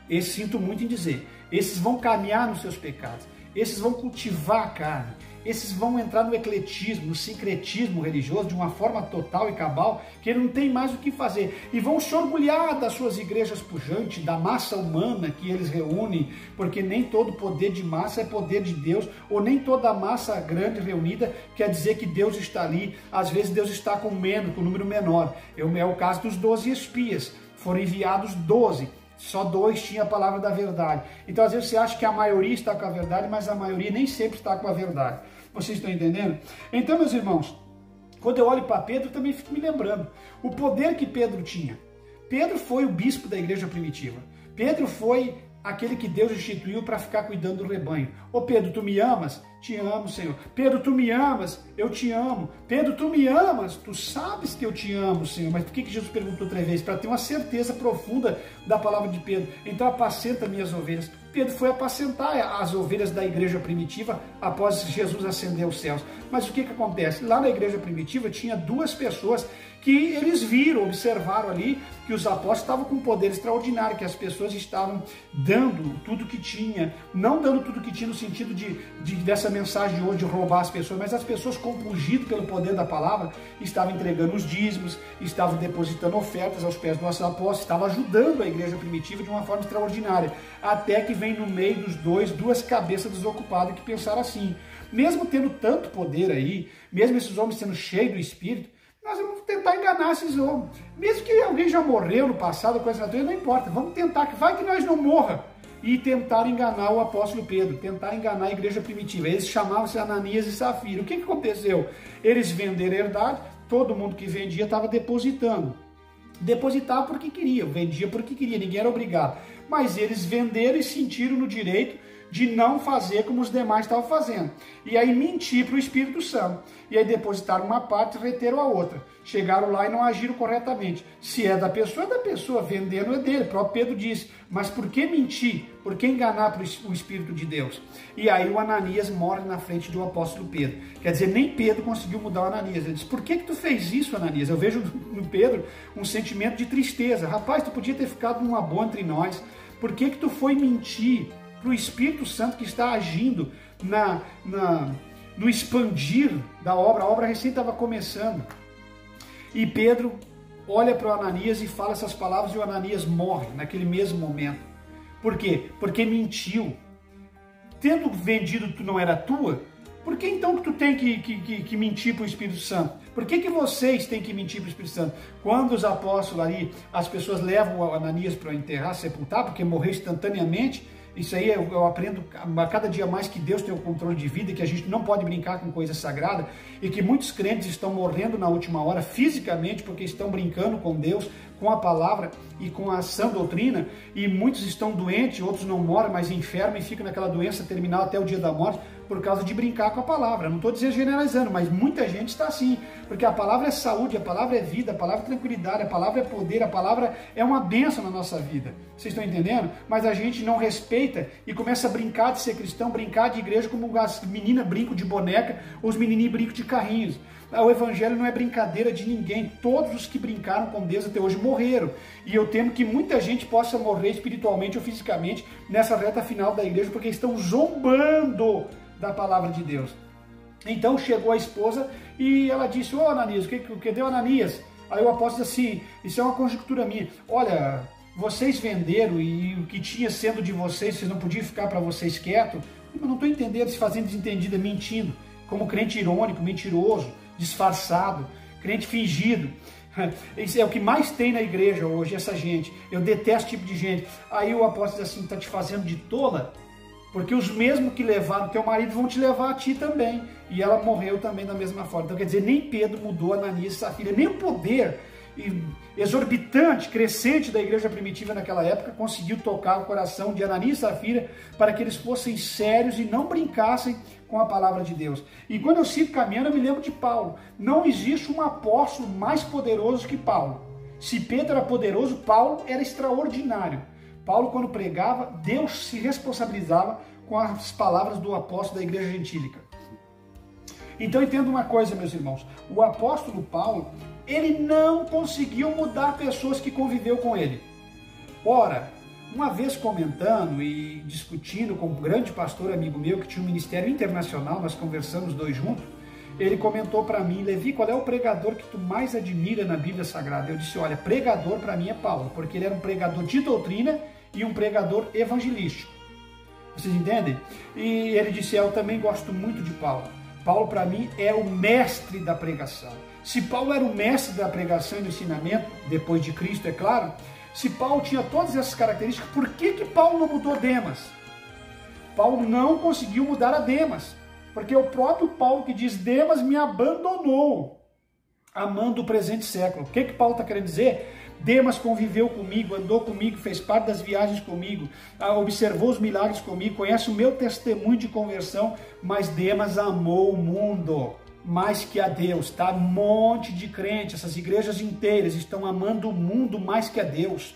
Esses, sinto muito em dizer, esses vão caminhar nos seus pecados, esses vão cultivar a carne, esses vão entrar no ecletismo, no sincretismo religioso de uma forma total e cabal, que ele não tem mais o que fazer. E vão se orgulhar das suas igrejas pujantes, da massa humana que eles reúnem, porque nem todo poder de massa é poder de Deus, ou nem toda massa grande reunida quer dizer que Deus está ali. Às vezes Deus está com menos, com um número menor. É o caso dos 12 espias, foram enviados 12. Só 2 tinham a palavra da verdade. Então às vezes você acha que a maioria está com a verdade, mas a maioria nem sempre está com a verdade. Vocês estão entendendo? Então, meus irmãos, quando eu olho para Pedro, eu também fico me lembrando o poder que Pedro tinha. Pedro foi o bispo da igreja primitiva. Pedro foi aquele que Deus instituiu para ficar cuidando do rebanho. Ô Pedro, tu me amas? Te amo, Senhor. Pedro, tu me amas? Eu te amo. Pedro, tu me amas? Tu sabes que eu te amo, Senhor. Mas por que Jesus perguntou 3 vezes? Para ter uma certeza profunda da palavra de Pedro. Então apacenta minhas ovelhas. Pedro foi apacentar as ovelhas da igreja primitiva após Jesus ascender aos céus. Mas o que acontece? Lá na igreja primitiva tinha 2 pessoas que eles viram, observaram ali que os apóstolos estavam com um poder extraordinário, que as pessoas estavam dando tudo que tinha, não dando tudo que tinha no sentido dessa mensagem de hoje de roubar as pessoas, mas as pessoas compungidas pelo poder da palavra estavam entregando os dízimos, estavam depositando ofertas aos pés dos nossos apóstolos, estavam ajudando a igreja primitiva de uma forma extraordinária, até que vem no meio dos 2 cabeças desocupadas que pensaram assim, mesmo tendo tanto poder aí, mesmo esses homens sendo cheios do Espírito, nós vamos tentar enganar esses homens. Mesmo que alguém já morreu no passado, coisa natureza, não importa. Vamos tentar, que vai que nós não morra. E tentar enganar o apóstolo Pedro, tentar enganar a igreja primitiva. Eles chamavam-se Ananias e Safira. O que aconteceu? Eles venderam herdade, todo mundo que vendia estava depositando. Depositava porque queria, vendia porque queria, ninguém era obrigado. Mas eles venderam e sentiram no direito de não fazer como os demais estavam fazendo. E aí mentir para o Espírito Santo. E aí depositaram uma parte e reteram a outra. Chegaram lá e não agiram corretamente. Se é da pessoa, é da pessoa. Vendendo é dele. O próprio Pedro disse. Mas por que mentir? Por que enganar o Espírito de Deus? E aí o Ananias morre na frente do apóstolo Pedro. Quer dizer, nem Pedro conseguiu mudar o Ananias. Ele disse, por que tu fez isso, Ananias? Eu vejo no Pedro um sentimento de tristeza. Rapaz, tu podia ter ficado numa boa entre nós. Por que tu foi mentir para o Espírito Santo que está agindo no expandir da obra? A obra recém estava começando. E Pedro olha para o Ananias e fala essas palavras e o Ananias morre naquele mesmo momento. Por quê? Porque mentiu. Tendo vendido tu não era tua, por que então que tu tem que mentir para o Espírito Santo? Por que vocês têm que mentir para o Espírito Santo? Quando os apóstolos ali, as pessoas levam o Ananias para enterrar, sepultar, porque morreu instantaneamente. Isso aí eu aprendo a cada dia mais que Deus tem o controle de vida, que a gente não pode brincar com coisa sagrada e que muitos crentes estão morrendo na última hora fisicamente porque estão brincando com Deus, com a palavra e com a sã doutrina, e muitos estão doentes, outros não moram, mas enfermam e ficam naquela doença terminal até o dia da morte por causa de brincar com a palavra. Não estou dizendo generalizando, mas muita gente está assim, porque a palavra é saúde, a palavra é vida, a palavra é tranquilidade, a palavra é poder, a palavra é uma bênção na nossa vida. Vocês estão entendendo? Mas a gente não respeita e começa a brincar de ser cristão, brincar de igreja como as meninas brincam de boneca, ou os menininhos brincam de carrinhos. O evangelho não é brincadeira de ninguém. Todos os que brincaram com Deus até hoje morreram. E eu temo que muita gente possa morrer espiritualmente ou fisicamente nessa reta final da igreja, porque estão zombando da palavra de Deus. Então chegou a esposa e ela disse: ô Ananias, o que deu Ananias? Aí o apóstolo disse assim: isso é uma conjectura minha. Olha, vocês venderam e o que tinha sendo de vocês não podia ficar para vocês quieto. Eu não estou entendendo, se fazendo desentendida, mentindo, como crente irônico, mentiroso, disfarçado, crente fingido. Isso é o que mais tem na igreja hoje, essa gente. Eu detesto esse tipo de gente. Aí o apóstolo diz assim: está te fazendo de tola? Porque os mesmos que levaram teu marido vão te levar a ti também. E ela morreu também da mesma forma. Então quer dizer, nem Pedro mudou Ananias e Safira, nem o poder exorbitante, crescente da igreja primitiva naquela época conseguiu tocar o coração de Ananias e Safira para que eles fossem sérios e não brincassem com a palavra de Deus. E quando eu cito caminhando, eu me lembro de Paulo. Não existe um apóstolo mais poderoso que Paulo. Se Pedro era poderoso, Paulo era extraordinário. Paulo, quando pregava, Deus se responsabilizava com as palavras do apóstolo da igreja gentílica. Então entenda uma coisa, meus irmãos, o apóstolo Paulo, ele não conseguiu mudar pessoas que conviveu com ele. Ora, uma vez comentando e discutindo com um grande pastor amigo meu que tinha um ministério internacional, nós conversamos dois juntos, ele comentou para mim: Levi, qual é o pregador que tu mais admira na Bíblia Sagrada? Eu disse: olha, pregador para mim é Paulo, porque ele era um pregador de doutrina e um pregador evangelístico. Vocês entendem? E ele disse: eu também gosto muito de Paulo. Paulo para mim é o mestre da pregação. Se Paulo era o mestre da pregação e do ensinamento, depois de Cristo, é claro, se Paulo tinha todas essas características, por que Paulo não mudou Demas? Paulo não conseguiu mudar a Demas, porque é o próprio Paulo que diz: Demas me abandonou, amando o presente século. O que Paulo está querendo dizer? Demas conviveu comigo, andou comigo, fez parte das viagens comigo, observou os milagres comigo, conhece o meu testemunho de conversão, mas Demas amou o mundo mais que a Deus, tá? Um monte de crentes, essas igrejas inteiras estão amando o mundo mais que a Deus.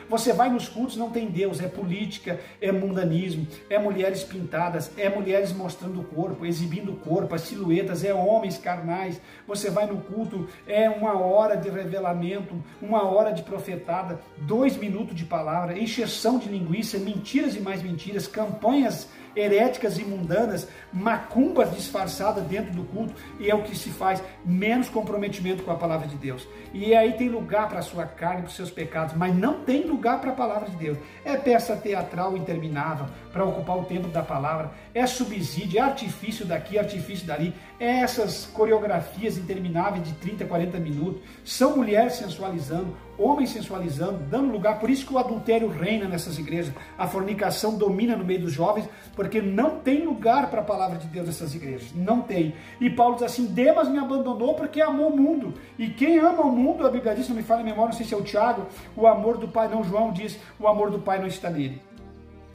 Você vai nos cultos, não tem Deus, é política, é mundanismo, é mulheres pintadas, é mulheres mostrando o corpo, exibindo o corpo, as silhuetas, é homens carnais. Você vai no culto, é 1 hora de revelamento, 1 hora de profetada, 2 minutos de palavra, encheção de linguiça, mentiras e mais mentiras, campanhas heréticas e mundanas, macumbas disfarçadas dentro do culto, e é o que se faz, menos comprometimento com a palavra de Deus. E aí tem lugar para a sua carne, para os seus pecados, mas não tem lugar para a palavra de Deus. É peça teatral interminável para ocupar o tempo da palavra, é subsídio, é artifício daqui, artifício dali, é essas coreografias intermináveis de 30, 40 minutos, são mulheres sensualizando, homens sensualizando, dando lugar. Por isso que o adultério reina nessas igrejas, a fornicação domina no meio dos jovens, porque não tem lugar para a palavra de Deus nessas igrejas, não tem. E Paulo diz assim: Demas me abandonou porque amou o mundo, e quem ama o mundo, a Bíblia diz, não me fala em memória, não sei se é o Tiago, o amor do Pai, não, João diz, o amor do Pai não está nele.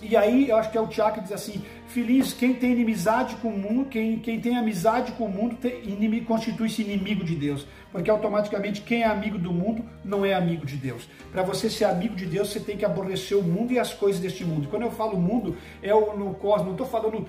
E aí, eu acho que é o Tiago que diz assim: feliz quem tem inimizade com o mundo, quem tem amizade com o mundo constitui-se inimigo de Deus, porque automaticamente quem é amigo do mundo não é amigo de Deus. Para você ser amigo de Deus, você tem que aborrecer o mundo e as coisas deste mundo. Quando eu falo mundo, é no cosmos, não estou falando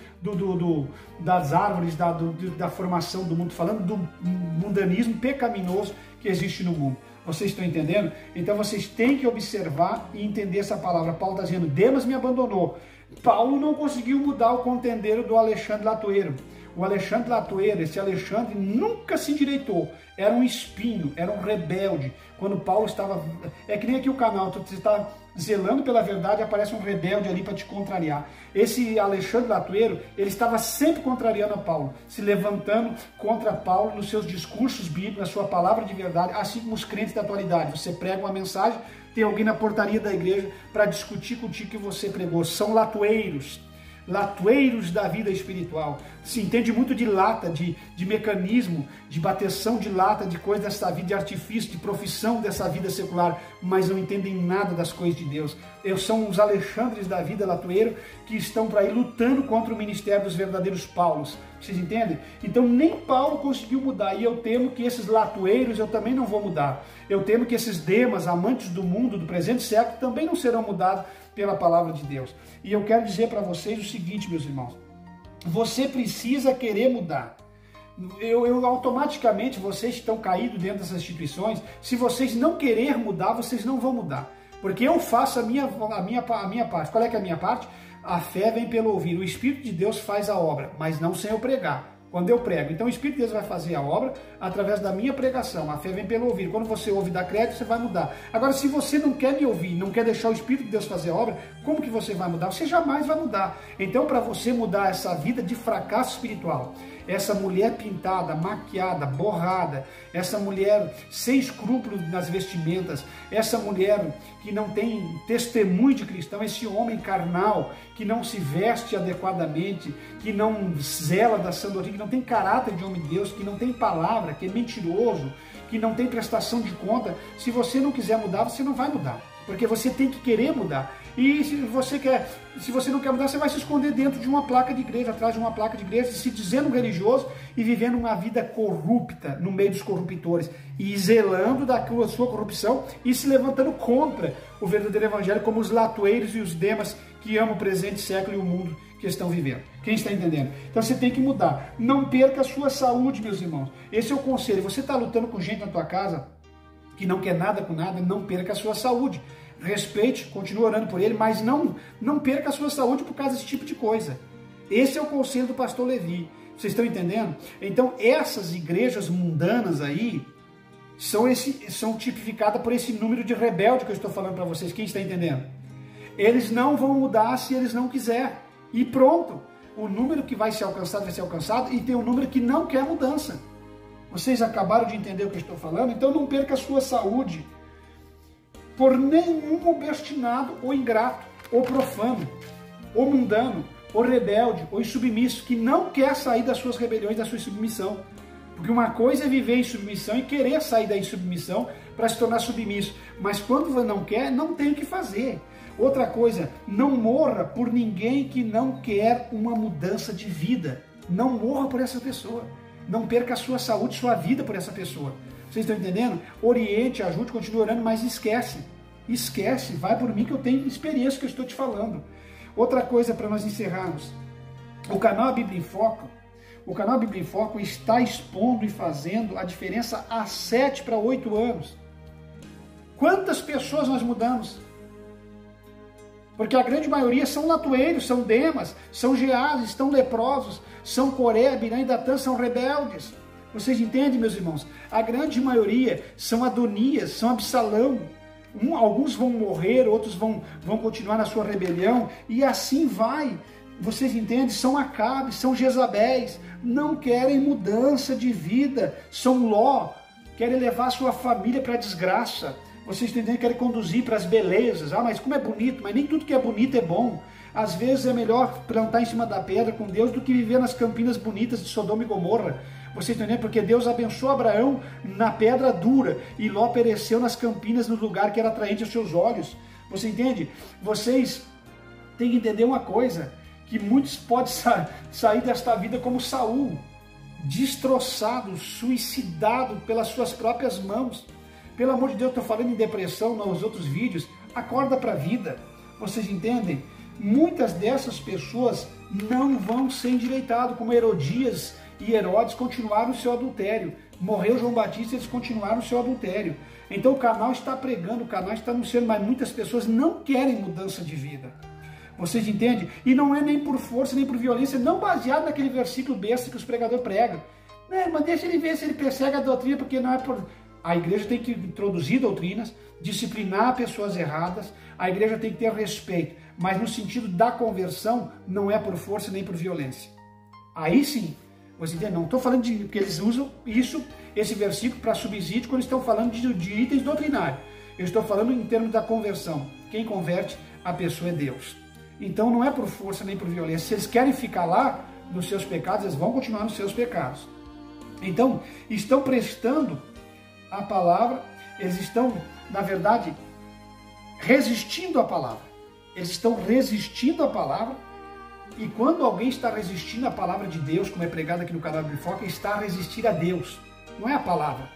das árvores, da formação do mundo, falando do mundanismo pecaminoso que existe no mundo. Vocês estão entendendo? Então vocês têm que observar e entender essa palavra. Paulo está dizendo: Demas me abandonou. Paulo não conseguiu mudar o contendeiro do Alexandre Latoeiro. O Alexandre Latoeiro, esse Alexandre nunca se endireitou. Era um espinho, era um rebelde. Quando Paulo estava... É que nem aqui o canal, você está zelando pela verdade, aparece um rebelde ali para te contrariar. Esse Alexandre Latoeiro, ele estava sempre contrariando a Paulo, se levantando contra Paulo nos seus discursos bíblicos, na sua palavra de verdade, assim como os crentes da atualidade. Você prega uma mensagem, tem alguém na portaria da igreja para discutir contigo que você pregou. São latoeiros. latoeiros da vida espiritual. Se entende muito de lata, de mecanismo, de bateção de lata, de coisa dessa vida, de artifício, de profissão dessa vida secular, mas não entendem nada das coisas de Deus. São os Alexandres da vida latoeiro que estão para ir lutando contra o ministério dos verdadeiros Paulos. Vocês entendem? Então nem Paulo conseguiu mudar, e eu temo que esses latoeiros eu também não vou mudar. Eu temo que esses Demas, amantes do mundo, do presente século, também não serão mudados pela palavra de Deus. E eu quero dizer para vocês o seguinte, meus irmãos, você precisa querer mudar. Automaticamente, vocês estão caídos dentro dessas instituições, se vocês não querer mudar, vocês não vão mudar. Porque eu faço a minha parte. Qual é que é a minha parte? A fé vem pelo ouvir. O Espírito de Deus faz a obra, mas não sem eu pregar. Quando eu prego, então o Espírito de Deus vai fazer a obra através da minha pregação. A fé vem pelo ouvir. Quando você ouve e dá crédito, você vai mudar. Agora, se você não quer me ouvir, não quer deixar o Espírito de Deus fazer a obra, como que você vai mudar? Você jamais vai mudar. Então, para você mudar essa vida de fracasso espiritual, essa mulher pintada, maquiada, borrada, essa mulher sem escrúpulos nas vestimentas, essa mulher que não tem testemunho de cristão, esse homem carnal que não se veste adequadamente, que não zela da sã doutrina, que não tem caráter de homem de Deus, que não tem palavra, que é mentiroso, que não tem prestação de conta, se você não quiser mudar, você não vai mudar. Porque você tem que querer mudar. E se você não quer mudar, você vai se esconder dentro de uma placa de igreja, atrás de uma placa de igreja, se dizendo religioso e vivendo uma vida corrupta no meio dos corruptores, e zelando da sua corrupção e se levantando contra o verdadeiro evangelho, como os latoeiros e os demas que amam o presente século e o mundo que estão vivendo. Quem está entendendo? Então você tem que mudar. Não perca a sua saúde, meus irmãos. Esse é o conselho. Você está lutando com gente na tua casa que não quer nada com nada, não perca a sua saúde. Respeite, continue orando por ele, mas não perca a sua saúde por causa desse tipo de coisa. Esse é o conselho do pastor Levi. Vocês estão entendendo? Então essas igrejas mundanas aí são tipificadas por esse número de rebelde que eu estou falando para vocês. Quem está entendendo? Eles não vão mudar se eles não quiserem. E pronto. O número que vai ser alcançado e tem um número que não quer mudança. Vocês acabaram de entender o que eu estou falando? Então não perca a sua saúde por nenhum obstinado ou ingrato, ou profano, ou mundano, ou rebelde, ou insubmisso, que não quer sair das suas rebeliões, da sua submissão. Porque uma coisa é viver em submissão e querer sair da insubmissão para se tornar submisso. Mas quando você não quer, não tem o que fazer. Outra coisa, não morra por ninguém que não quer uma mudança de vida. Não morra por essa pessoa. Não perca a sua saúde, sua vida por essa pessoa. Vocês estão entendendo? Oriente, ajude, continue orando, mas esquece. Esquece, vai por mim que eu tenho experiência que eu estou te falando. Outra coisa para nós encerrarmos. O canal Bíblia em Foco, está expondo e fazendo a diferença há 7 para 8 anos. Quantas pessoas nós mudamos? Porque a grande maioria são latoeiros, são demas, são geases, estão leprosos, são Coré, Birã e Datã, são rebeldes. Vocês entendem, meus irmãos? A grande maioria são Adonias, são Absalão. Alguns vão morrer, outros vão continuar na sua rebelião, e assim vai. Vocês entendem? São Acabe, são Jezabéis, não querem mudança de vida, são Ló, querem levar a sua família para a desgraça. Vocês entendem? Querem conduzir para as belezas. Ah, mas como é bonito, mas nem tudo que é bonito é bom. Às vezes é melhor plantar em cima da pedra com Deus do que viver nas campinas bonitas de Sodoma e Gomorra. Vocês entendem? Porque Deus abençoou Abraão na pedra dura e Ló pereceu nas campinas, no lugar que era atraente aos seus olhos. Você entende? Vocês têm que entender uma coisa, que muitos podem sair desta vida como Saul, destroçado, suicidado pelas suas próprias mãos. Pelo amor de Deus, estou falando em depressão nos outros vídeos. Acorda para a vida. Vocês entendem? Muitas dessas pessoas não vão ser endireitadas, como Herodias e Herodes continuaram o seu adultério. Morreu João Batista e eles continuaram o seu adultério. Então o canal está pregando, o canal está anunciando, mas muitas pessoas não querem mudança de vida. Vocês entendem? E não é nem por força, nem por violência, não baseado naquele versículo besta que os pregadores pregam. Mas deixa ele ver se ele persegue a doutrina, porque não é por... A igreja tem que introduzir doutrinas, disciplinar pessoas erradas, a igreja tem que ter respeito, mas no sentido da conversão, não é por força nem por violência. Aí sim, você entende? Não estou falando de que eles usam esse versículo para subsídio quando estão falando de itens doutrinários. Eu estou falando em termos da conversão. Quem converte a pessoa é Deus. Então não é por força nem por violência. Se eles querem ficar lá nos seus pecados, eles vão continuar nos seus pecados. Então, estão prestando a palavra, eles estão, na verdade, resistindo à palavra. Eles estão resistindo à palavra, e quando alguém está resistindo à palavra de Deus, como é pregado aqui no canal Bíblia em Foco, está a resistir a Deus, não é a palavra.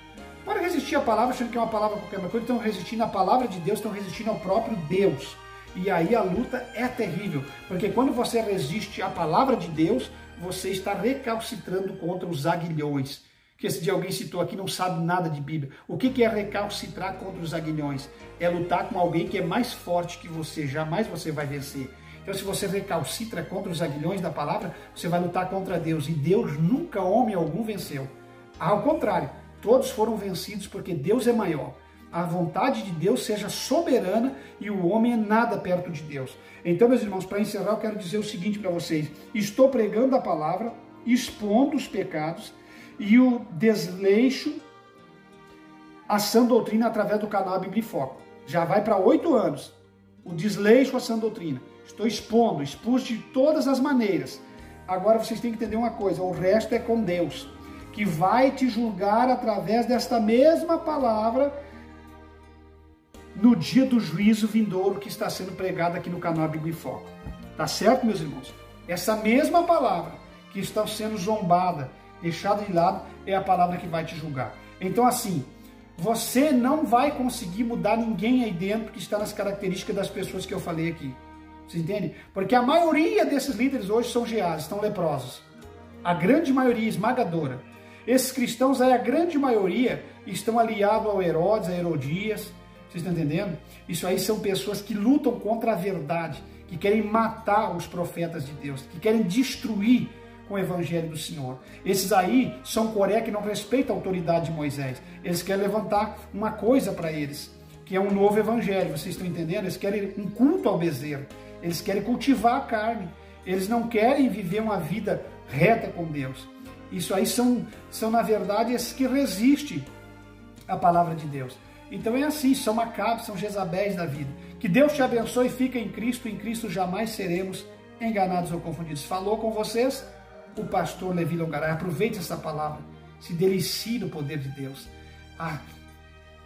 Pode resistir à palavra achando que é uma palavra qualquer coisa, estão resistindo à palavra de Deus, estão resistindo ao próprio Deus. E aí a luta é terrível, porque quando você resiste à palavra de Deus, você está recalcitrando contra os aguilhões. Que esse dia alguém citou aqui, não sabe nada de Bíblia. O que é recalcitrar contra os aguilhões? É lutar com alguém que é mais forte que você, jamais você vai vencer. Então se você recalcitra contra os aguilhões da palavra, você vai lutar contra Deus. E Deus nunca, homem algum, venceu. Ao contrário, todos foram vencidos porque Deus é maior. A vontade de Deus seja soberana e o homem é nada perto de Deus. Então, meus irmãos, para encerrar, eu quero dizer o seguinte para vocês. Estou pregando a palavra, expondo os pecados e o desleixo à sã doutrina através do canal Bíblia em Foco. Já vai para 8 anos. O desleixo à sã doutrina. Estou expondo, expus de todas as maneiras. Agora vocês têm que entender uma coisa, o resto é com Deus, que vai te julgar através desta mesma palavra no dia do juízo vindouro que está sendo pregado aqui no canal Bíblia em Foco. Tá certo, meus irmãos? Essa mesma palavra que está sendo zombada, deixada de lado, é a palavra que vai te julgar. Então assim, você não vai conseguir mudar ninguém aí dentro que está nas características das pessoas que eu falei aqui. Você entende? Porque a maioria desses líderes hoje são geados, estão leprosos. A grande maioria esmagadora. Esses cristãos aí, a grande maioria, estão aliados ao Herodes, a Herodias. Vocês estão entendendo? Isso aí são pessoas que lutam contra a verdade, que querem matar os profetas de Deus, que querem destruir com o evangelho do Senhor. Esses aí são Coré que não respeitam a autoridade de Moisés. Eles querem levantar uma coisa para eles, que é um novo evangelho. Vocês estão entendendo? Eles querem um culto ao bezerro. Eles querem cultivar a carne. Eles não querem viver uma vida reta com Deus. Isso aí são na verdade, esses que resistem à palavra de Deus. Então é assim, são Macabes, são Jezabéis da vida. Que Deus te abençoe e fica em Cristo jamais seremos enganados ou confundidos. Falou com vocês o pastor Levi Longaray. Aproveite essa palavra, se delicie no poder de Deus.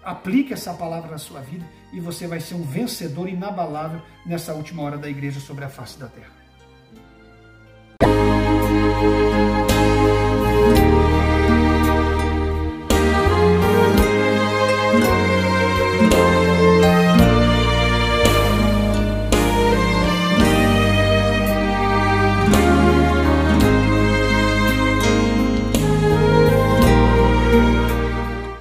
Aplique essa palavra na sua vida e você vai ser um vencedor inabalável nessa última hora da igreja sobre a face da terra.